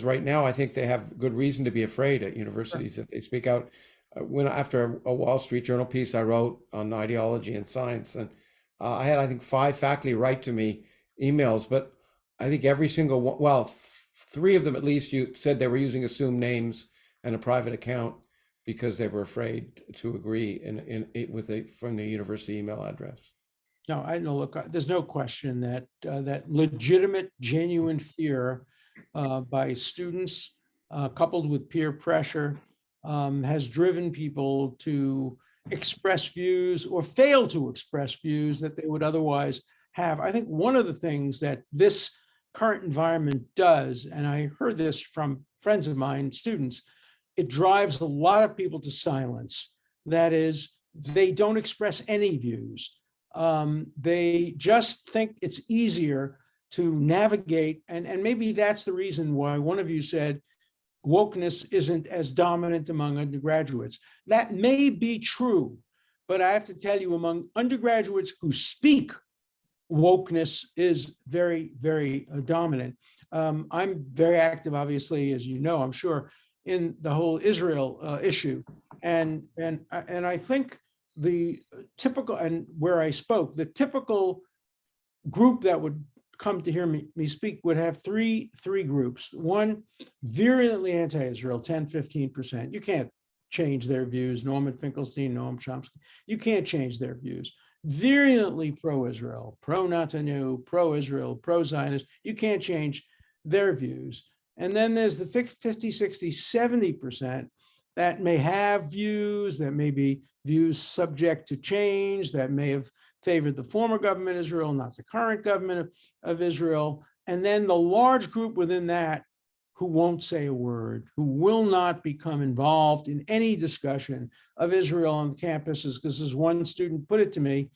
right now I think they have good reason to be afraid at universities if they speak out. After a Wall Street Journal piece I wrote on ideology and science, and I had, I think, 5 faculty write to me emails, but I think every single one, well, 3 of them at least, you said they were using assumed names and a private account because they were afraid to agree from the university email address. No, I know. Look, there's no question that that legitimate, genuine fear by students, coupled with peer pressure, has driven people to express views or fail to express views that they would otherwise have. I think one of the things that this current environment does, and I heard this from friends of mine, students, it drives a lot of people to silence. That is, they don't express any views. They just think it's easier to navigate, and maybe that's the reason why one of you said wokeness isn't as dominant among undergraduates. That may be true, but I have to tell you, among undergraduates who speak, wokeness is very, very dominant. I'm very active, obviously, as you know, I'm sure, in the whole Israel issue, and I think the typical, and where I spoke, the typical group that would come to hear me speak would have three groups. One, virulently anti-Israel, 10-15%. You can't change their views. Norman Finkelstein, Noam Chomsky, you can't change their views. Virulently pro-Israel, pro-Netanyahu, pro-Israel, pro-Zionist, you can't change their views. And then there's the 50, 60, 70% that may have views, that may be views subject to change, that may have favored the former government of Israel, not the current government of Israel. And then the large group within that who won't say a word, who will not become involved in any discussion of Israel on campuses, because as one student put it to me,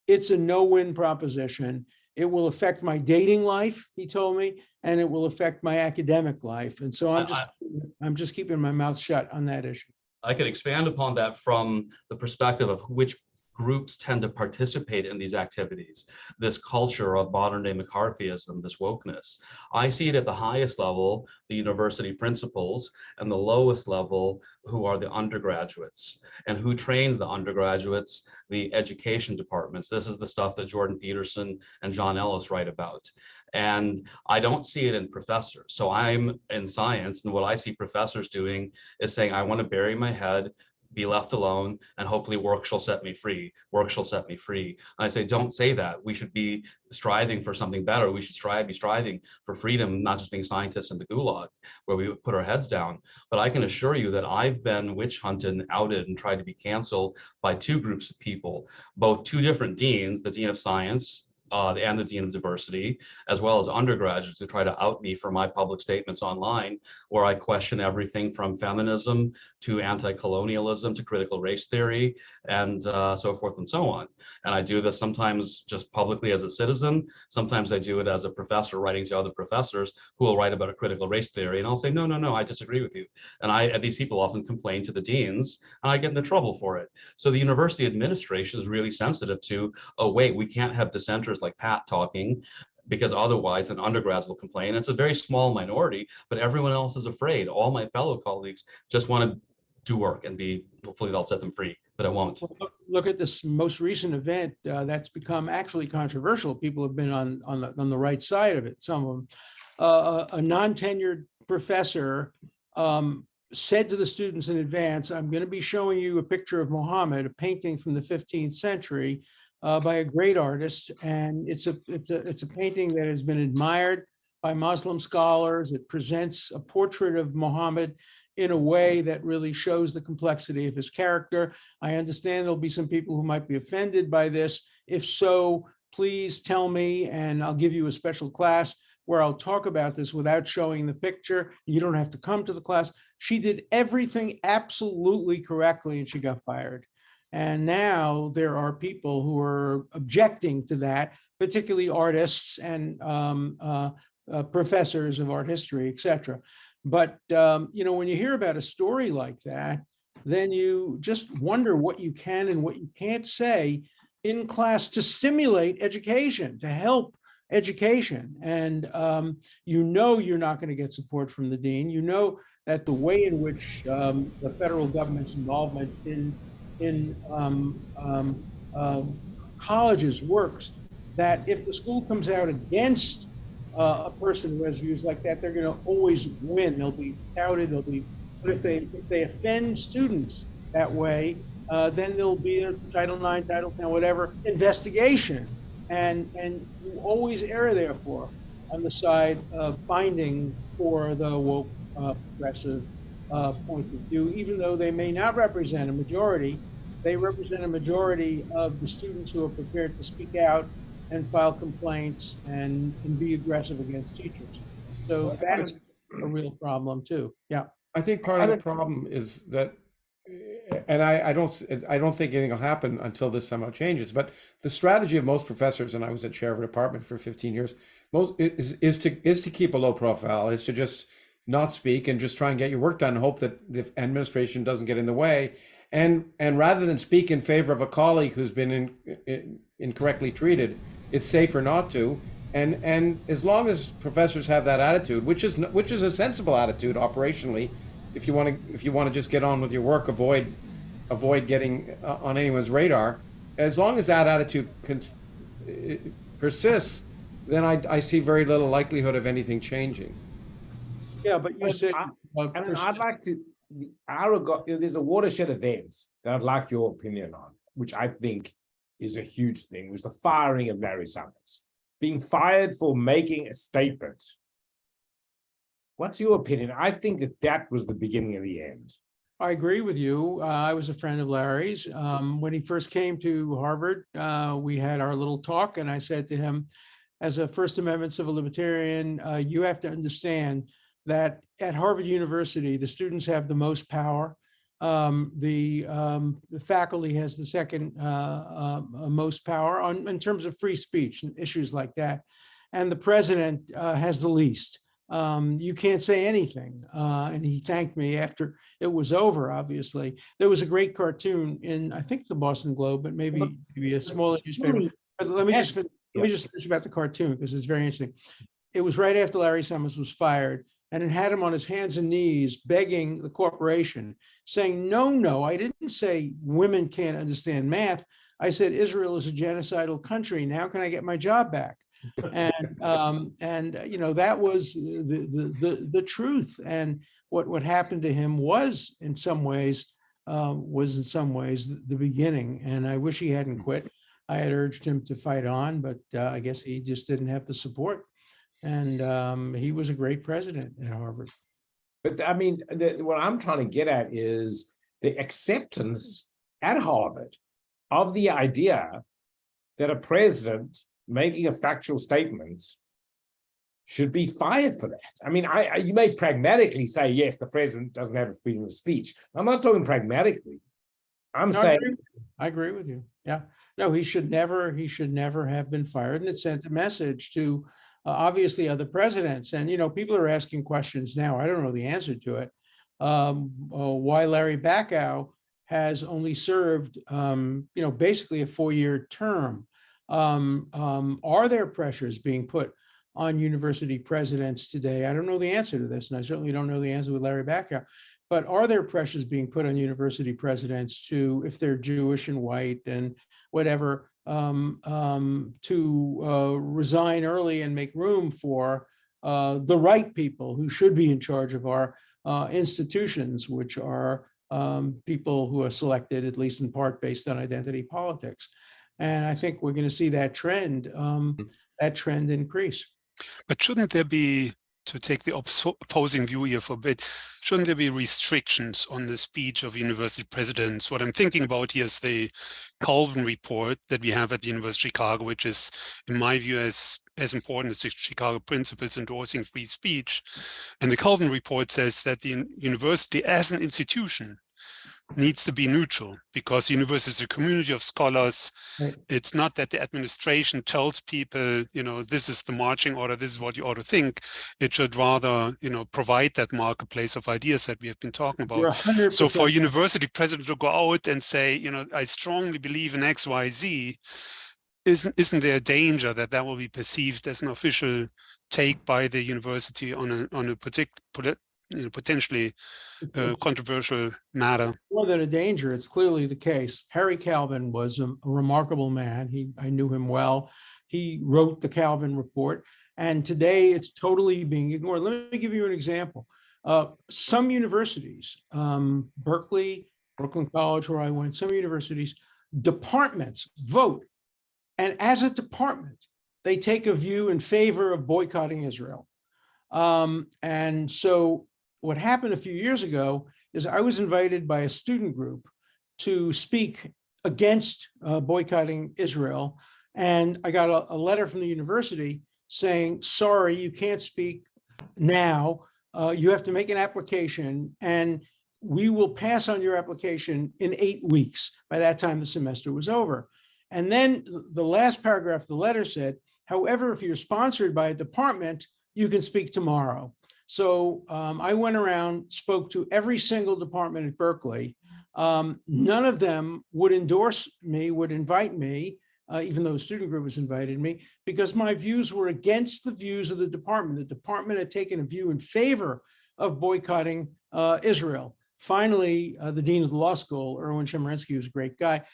it's a no-win proposition. It will affect my dating life, he told me, and it will affect my academic life. And so I'm just keeping my mouth shut on that issue. I could expand upon that from the perspective of which groups tend to participate in these activities, this culture of modern day McCarthyism, this wokeness. I see it at the highest level, the university principals, and the lowest level, who are the undergraduates. And who trains the undergraduates? The education departments. This is the stuff that Jordan Peterson and John Ellis write about. And I don't see it in professors. So I'm in science, and what I see professors doing is saying, I want to bury my head, be left alone, and hopefully work shall set me free. Work shall set me free. And I say, don't say that. We should be striving for something better. We should be striving for freedom, not just being scientists in the gulag, where we put our heads down. But I can assure you that I've been witch hunted and outed and tried to be canceled by two groups of people, both two different deans, the dean of science and the dean of diversity, as well as undergraduates who try to out me for my public statements online, where I question everything from feminism to anti-colonialism to critical race theory and so forth and so on. And I do this sometimes just publicly as a citizen. Sometimes I do it as a professor writing to other professors who will write about a critical race theory, and I'll say, no, I disagree with you. And these people often complain to the deans, and I get into trouble for it. So the university administration is really sensitive to, oh wait, we can't have dissenters like Pat talking, because otherwise then undergrads will complain. It's a very small minority, but everyone else is afraid. All my fellow colleagues just want to do work and hopefully they'll set them free, but it won't. Look at this most recent event that's become actually controversial. People have been on the right side of it, some of them. A non-tenured professor said to the students in advance, I'm going to be showing you a picture of Muhammad, a painting from the 15th century, by a great artist, and it's a painting that has been admired by Muslim scholars. It presents a portrait of Muhammad in a way that really shows the complexity of his character. I understand there'll be some people who might be offended by this. If so, please tell me, and I'll give you a special class where I'll talk about this without showing the picture. You don't have to come to the class. She did everything absolutely correctly, and she got fired. And now there are people who are objecting to that, particularly artists and professors of art history, et cetera. But, when you hear about a story like that, then you just wonder what you can and what you can't say in class to stimulate education, to help education. And you're not going to get support from the dean. You know that the way in which the federal government's involvement in colleges works, that if the school comes out against a person who has views like that, they're going to always win. They'll be touted. But if they offend students that way, then there'll be a Title IX, Title X, whatever investigation, and you always err therefore on the side of finding for the woke progressive point of view, even though they may not represent a majority. They represent a majority of the students who are prepared to speak out and file complaints and be aggressive against teachers. So that's a real problem too. Yeah. I think part of the problem is that, and I don't think anything will happen until this somehow changes, but the strategy of most professors, and I was a chair of a department for 15 years, is to keep a low profile, is to just not speak and just try and get your work done and hope that the administration doesn't get in the way. And rather than speak in favor of a colleague who's been incorrectly treated, it's safer not to. And as long as professors have that attitude, which is a sensible attitude operationally, if you want to just get on with your work, avoid getting on anyone's radar, as long as that attitude persists, then I see very little likelihood of anything changing. Yeah, but you said, I'd like to. There's a watershed event that I'd like your opinion on, which I think is a huge thing, was the firing of Larry Summers, being fired for making a statement. What's your opinion? I think that was the beginning of the end. I agree with you. I was a friend of Larry's. When he first came to Harvard, we had our little talk, and I said to him, as a First Amendment civil libertarian, you have to understand that at Harvard University, the students have the most power. The faculty has the second most power in terms of free speech and issues like that. And the president has the least. you can't say anything. And he thanked me after it was over, obviously. There was a great cartoon in, I think, the Boston Globe, but maybe a smaller newspaper. But let me just finish about the cartoon, because it's very interesting. It was right after Larry Summers was fired, and it had him on his hands and knees begging the corporation, saying, no, I didn't say women can't understand math. I said Israel is a genocidal country. Now can I get my job back? And that was the truth. And what happened to him was in some ways the beginning. And I wish he hadn't quit. I had urged him to fight on, but I guess he just didn't have the support. And he was a great president at Harvard. But I mean, what I'm trying to get at is the acceptance at Harvard of the idea that a president making a factual statement should be fired for that. I mean, you may pragmatically say, yes, the president doesn't have a freedom of speech. I'm not talking pragmatically. I'm saying I agree with you. Yeah. No, he should never have been fired. And it sent a message to obviously other presidents. And, people are asking questions now. I don't know the answer to it. Why Larry Bacow has only served, basically a 4-year term. Are there pressures being put on university presidents today? I don't know the answer to this, and I certainly don't know the answer with Larry Bacow. But are there pressures being put on university presidents to, if they're Jewish and white and whatever, to resign early and make room for the right people who should be in charge of our institutions, which are people who are selected, at least in part, based on identity politics? And I think we're going to see that trend increase. But shouldn't there be, to take the opposing view here for a bit, shouldn't there be restrictions on the speech of university presidents? What I'm thinking about here is the Calvin report that we have at the University of Chicago, which is, in my view, as important as the Chicago Principles endorsing free speech. And the Calvin report says that the university as an institution needs to be neutral, because the university is a community of scholars. Right. It's not that the administration tells people, this is the marching order, this is what you ought to think. It should rather, provide that marketplace of ideas that we have been talking about. You're 100% So for a university president to go out and say, I strongly believe in X, Y, Z, isn't there a danger that that will be perceived as an official take by the university on a particular, potentially controversial matter? More than a danger, it's clearly the case. Harry Calvin was a remarkable man. I knew him well. He wrote the Calvin report, and today it's totally being ignored. Let me give you an example. Some universities, Berkeley, Brooklyn College, where I went, some universities, departments vote. And as a department, they take a view in favor of boycotting Israel. And so what happened a few years ago is I was invited by a student group to speak against boycotting Israel. And I got a letter from the university saying, sorry, you can't speak now. You have to make an application, and we will pass on your application in 8 weeks. By that time, the semester was over. And then the last paragraph of the letter said, however, if you're sponsored by a department, you can speak tomorrow. So I went around, spoke to every single department at Berkeley. None of them would endorse me, would invite me, even though the student group has invited me, because my views were against the views of the department. The department had taken a view in favor of boycotting Israel. Finally, the dean of the law school, Erwin Chemerinsky, was a great guy.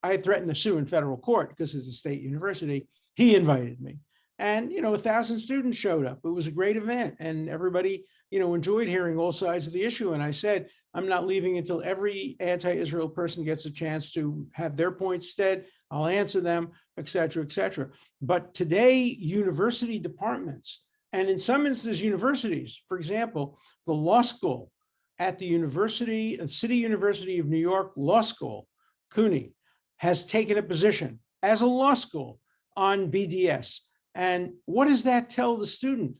I had threatened to sue in federal court because it's a state university. He invited me. And, 1,000 students showed up. It was a great event, and everybody, enjoyed hearing all sides of the issue. And I said, I'm not leaving until every anti-Israel person gets a chance to have their points said. I'll answer them, et cetera, et cetera. But today, university departments, and in some instances, universities, for example, the law school at the City University of New York Law School, CUNY, has taken a position as a law school on BDS. And what does that tell the student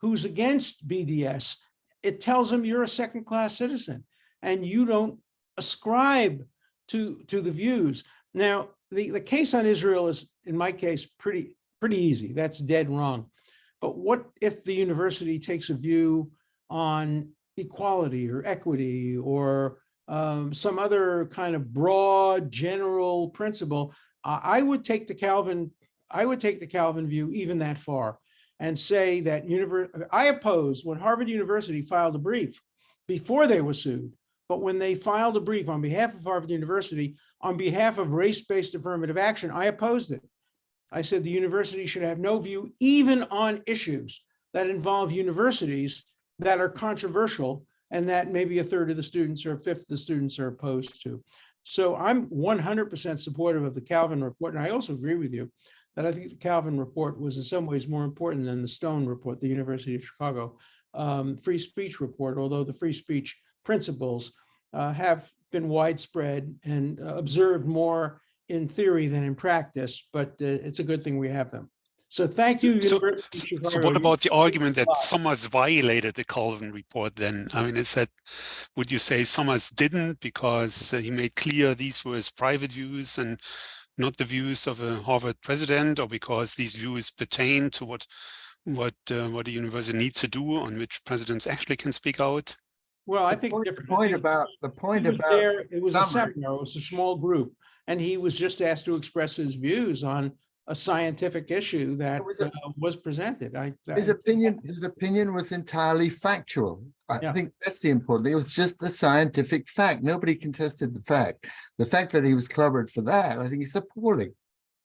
who's against BDS? It tells them you're a second-class citizen and you don't ascribe to the views. Now, the case on Israel is, in my case, pretty easy. That's dead wrong. But what if the university takes a view on equality or equity or some other kind of broad general principle? I would take the Calvin view even that far and say that I opposed when Harvard University filed a brief before they were sued, but when they filed a brief on behalf of Harvard University, on behalf of race-based affirmative action, I opposed it. I said the university should have no view even on issues that involve universities that are controversial and that maybe a third of the students or a fifth of the students are opposed to. So I'm 100% supportive of the Calvin report. And I also agree with you that I think the Calvin report was in some ways more important than the Stone report, the University of Chicago free speech report, although the free speech principles have been widespread and observed more in theory than in practice, but it's a good thing we have them. So thank you. So University of what Chicago. about the argument that Summers violated the Calvin report then? I mean, is that, would you say Summers didn't because he made clear these were his private views and not the views of a Harvard president, or because these views pertain to what a university needs to do on which presidents actually can speak out? Well, I think The point about it was a Summers. seminar, it was a small group, and he was just asked to express his views on a scientific issue that was presented. His opinion was entirely factual. I think that's the important thing. It was just a scientific fact. Nobody contested the fact. The fact that he was clobbered for that, I think, is appalling.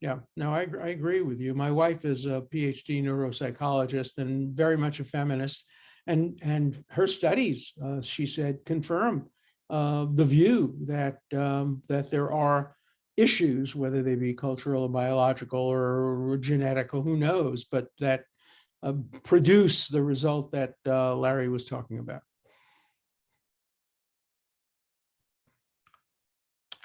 Yeah, no, I agree with you. My wife is a PhD neuropsychologist and very much a feminist, and her studies, she said, confirm the view that that there are issues, whether they be cultural or biological or genetic or who knows, but that produce the result that Larry was talking about.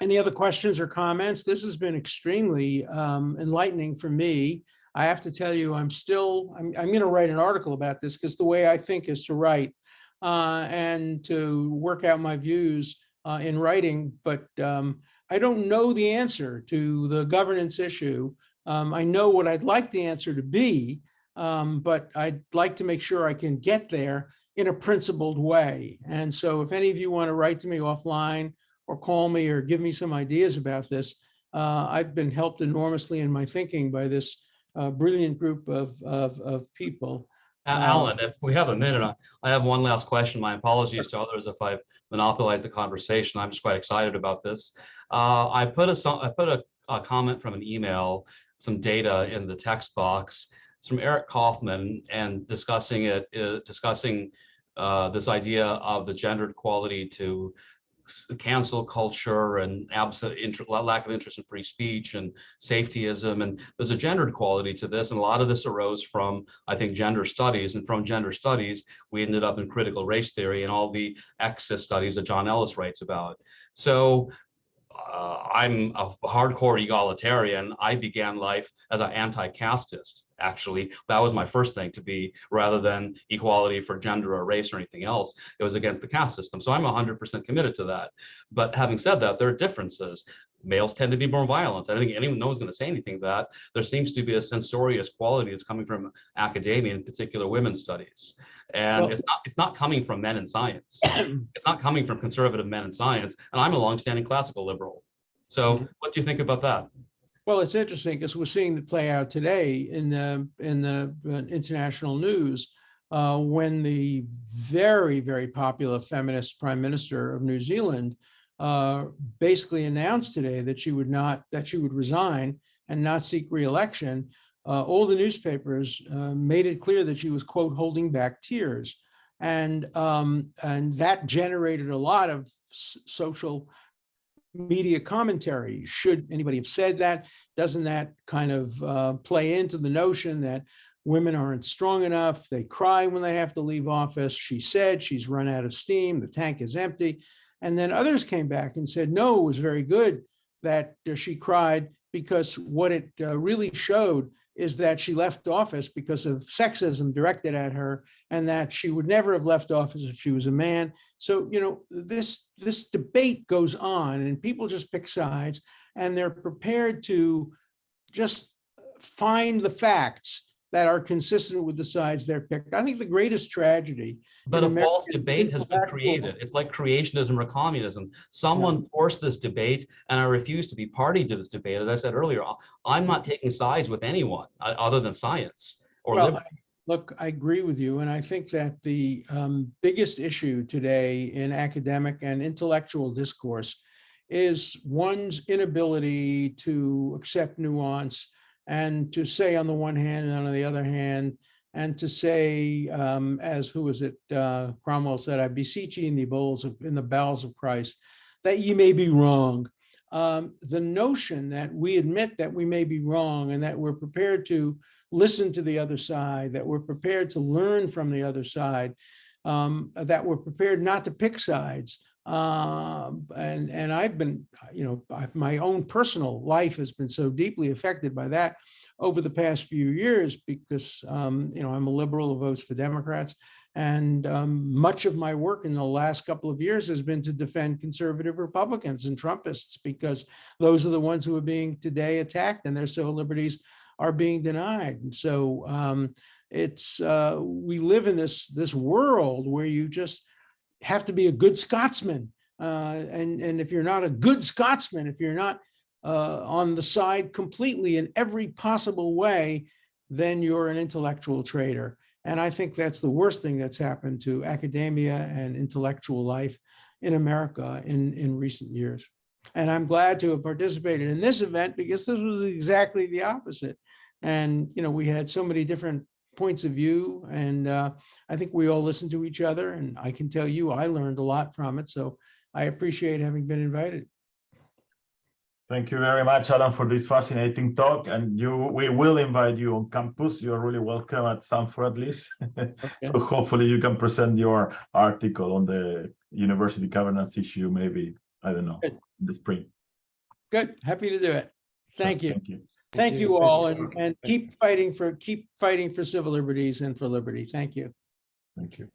Any other questions or comments? This has been extremely enlightening for me. I have to tell you, I'm going to write an article about this because the way I think is to write and to work out my views in writing, but I don't know the answer to the governance issue. I know what I'd like the answer to be, but I'd like to make sure I can get there in a principled way. And so if any of you want to write to me offline or call me or give me some ideas about this, I've been helped enormously in my thinking by this brilliant group of people. Alan, if we have a minute, I have one last question. My apologies to others if I've monopolized the conversation. I'm just quite excited about this. I put a comment from an email, some data in the text box. It's from Eric Kaufman, and discussing this idea of the gendered equality to cancel culture and lack of interest in free speech and safetyism, and there's a gendered quality to this, and a lot of this arose from, I think, gender studies, and from gender studies we ended up in critical race theory and all the exist studies that John Ellis writes about. So I'm a hardcore egalitarian. I began life as an anti-casteist, actually. That was my first thing to be, rather than equality for gender or race or anything else. It was against the caste system. So I'm 100% committed to that. But having said that, there are differences. Males tend to be more violent. I don't think anyone knows going to say anything to that. There seems to be a censorious quality that's coming from academia, in particular women's studies. And well, it's not coming from men in science. It's not coming from conservative men in science. And I'm a longstanding classical liberal. So what do you think about that? Well, it's interesting because we're seeing it play out today in the international news when the very, very popular feminist prime minister of New Zealand basically announced today that she would resign and not seek re-election. All the newspapers made it clear that she was, quote, holding back tears, and that generated a lot of social media commentary. Should anybody have said that? Doesn't that kind of play into the notion that women aren't strong enough? They cry when they have to leave office. She said she's run out of steam. The tank is empty. And then others came back and said, no, it was very good that she cried, because what it really showed is that she left office because of sexism directed at her, and that she would never have left office if she was a man. So, you know, this debate goes on, and people just pick sides, and they're prepared to just find the facts that are consistent with the sides they're picked. I think the greatest tragedy. But in a false American debate has been intellectual- created. It's like creationism or communism. Someone forced this debate, and I refuse to be party to this debate. As I said earlier, I'm not taking sides with anyone other than science or Well, liberty. look, I agree with you, and I think that the biggest issue today in academic and intellectual discourse is one's inability to accept nuance and to say on the one hand and on the other hand, and to say, as who was it, Cromwell said, I beseech ye in the bowels of Christ, that ye may be wrong. The notion that we admit that we may be wrong and that we're prepared to listen to the other side, that we're prepared to learn from the other side, that we're prepared not to pick sides. And I've been, my own personal life has been so deeply affected by that over the past few years because, I'm a liberal who votes for Democrats. And much of my work in the last couple of years has been to defend conservative Republicans and Trumpists, because those are the ones who are being today attacked and their civil liberties are being denied. And so we live in this world where you just have to be a good Scotsman. And if you're not a good Scotsman, if you're not on the side completely in every possible way, then you're an intellectual traitor. And I think that's the worst thing that's happened to academia and intellectual life in America in recent years. And I'm glad to have participated in this event because this was exactly the opposite. And, we had so many different points of view, and I think we all listened to each other, and I can tell you, I learned a lot from it. So I appreciate having been invited. Thank you very much, Alan, for this fascinating talk. And we will invite you on campus. You're really welcome at Stanford, at least. Okay. So hopefully you can present your article on the university governance issue, maybe, I don't know, in the spring. Good. Happy to do it. Thank you. Thank you. Thank you all, and keep fighting for civil liberties and for liberty. Thank you. Thank you.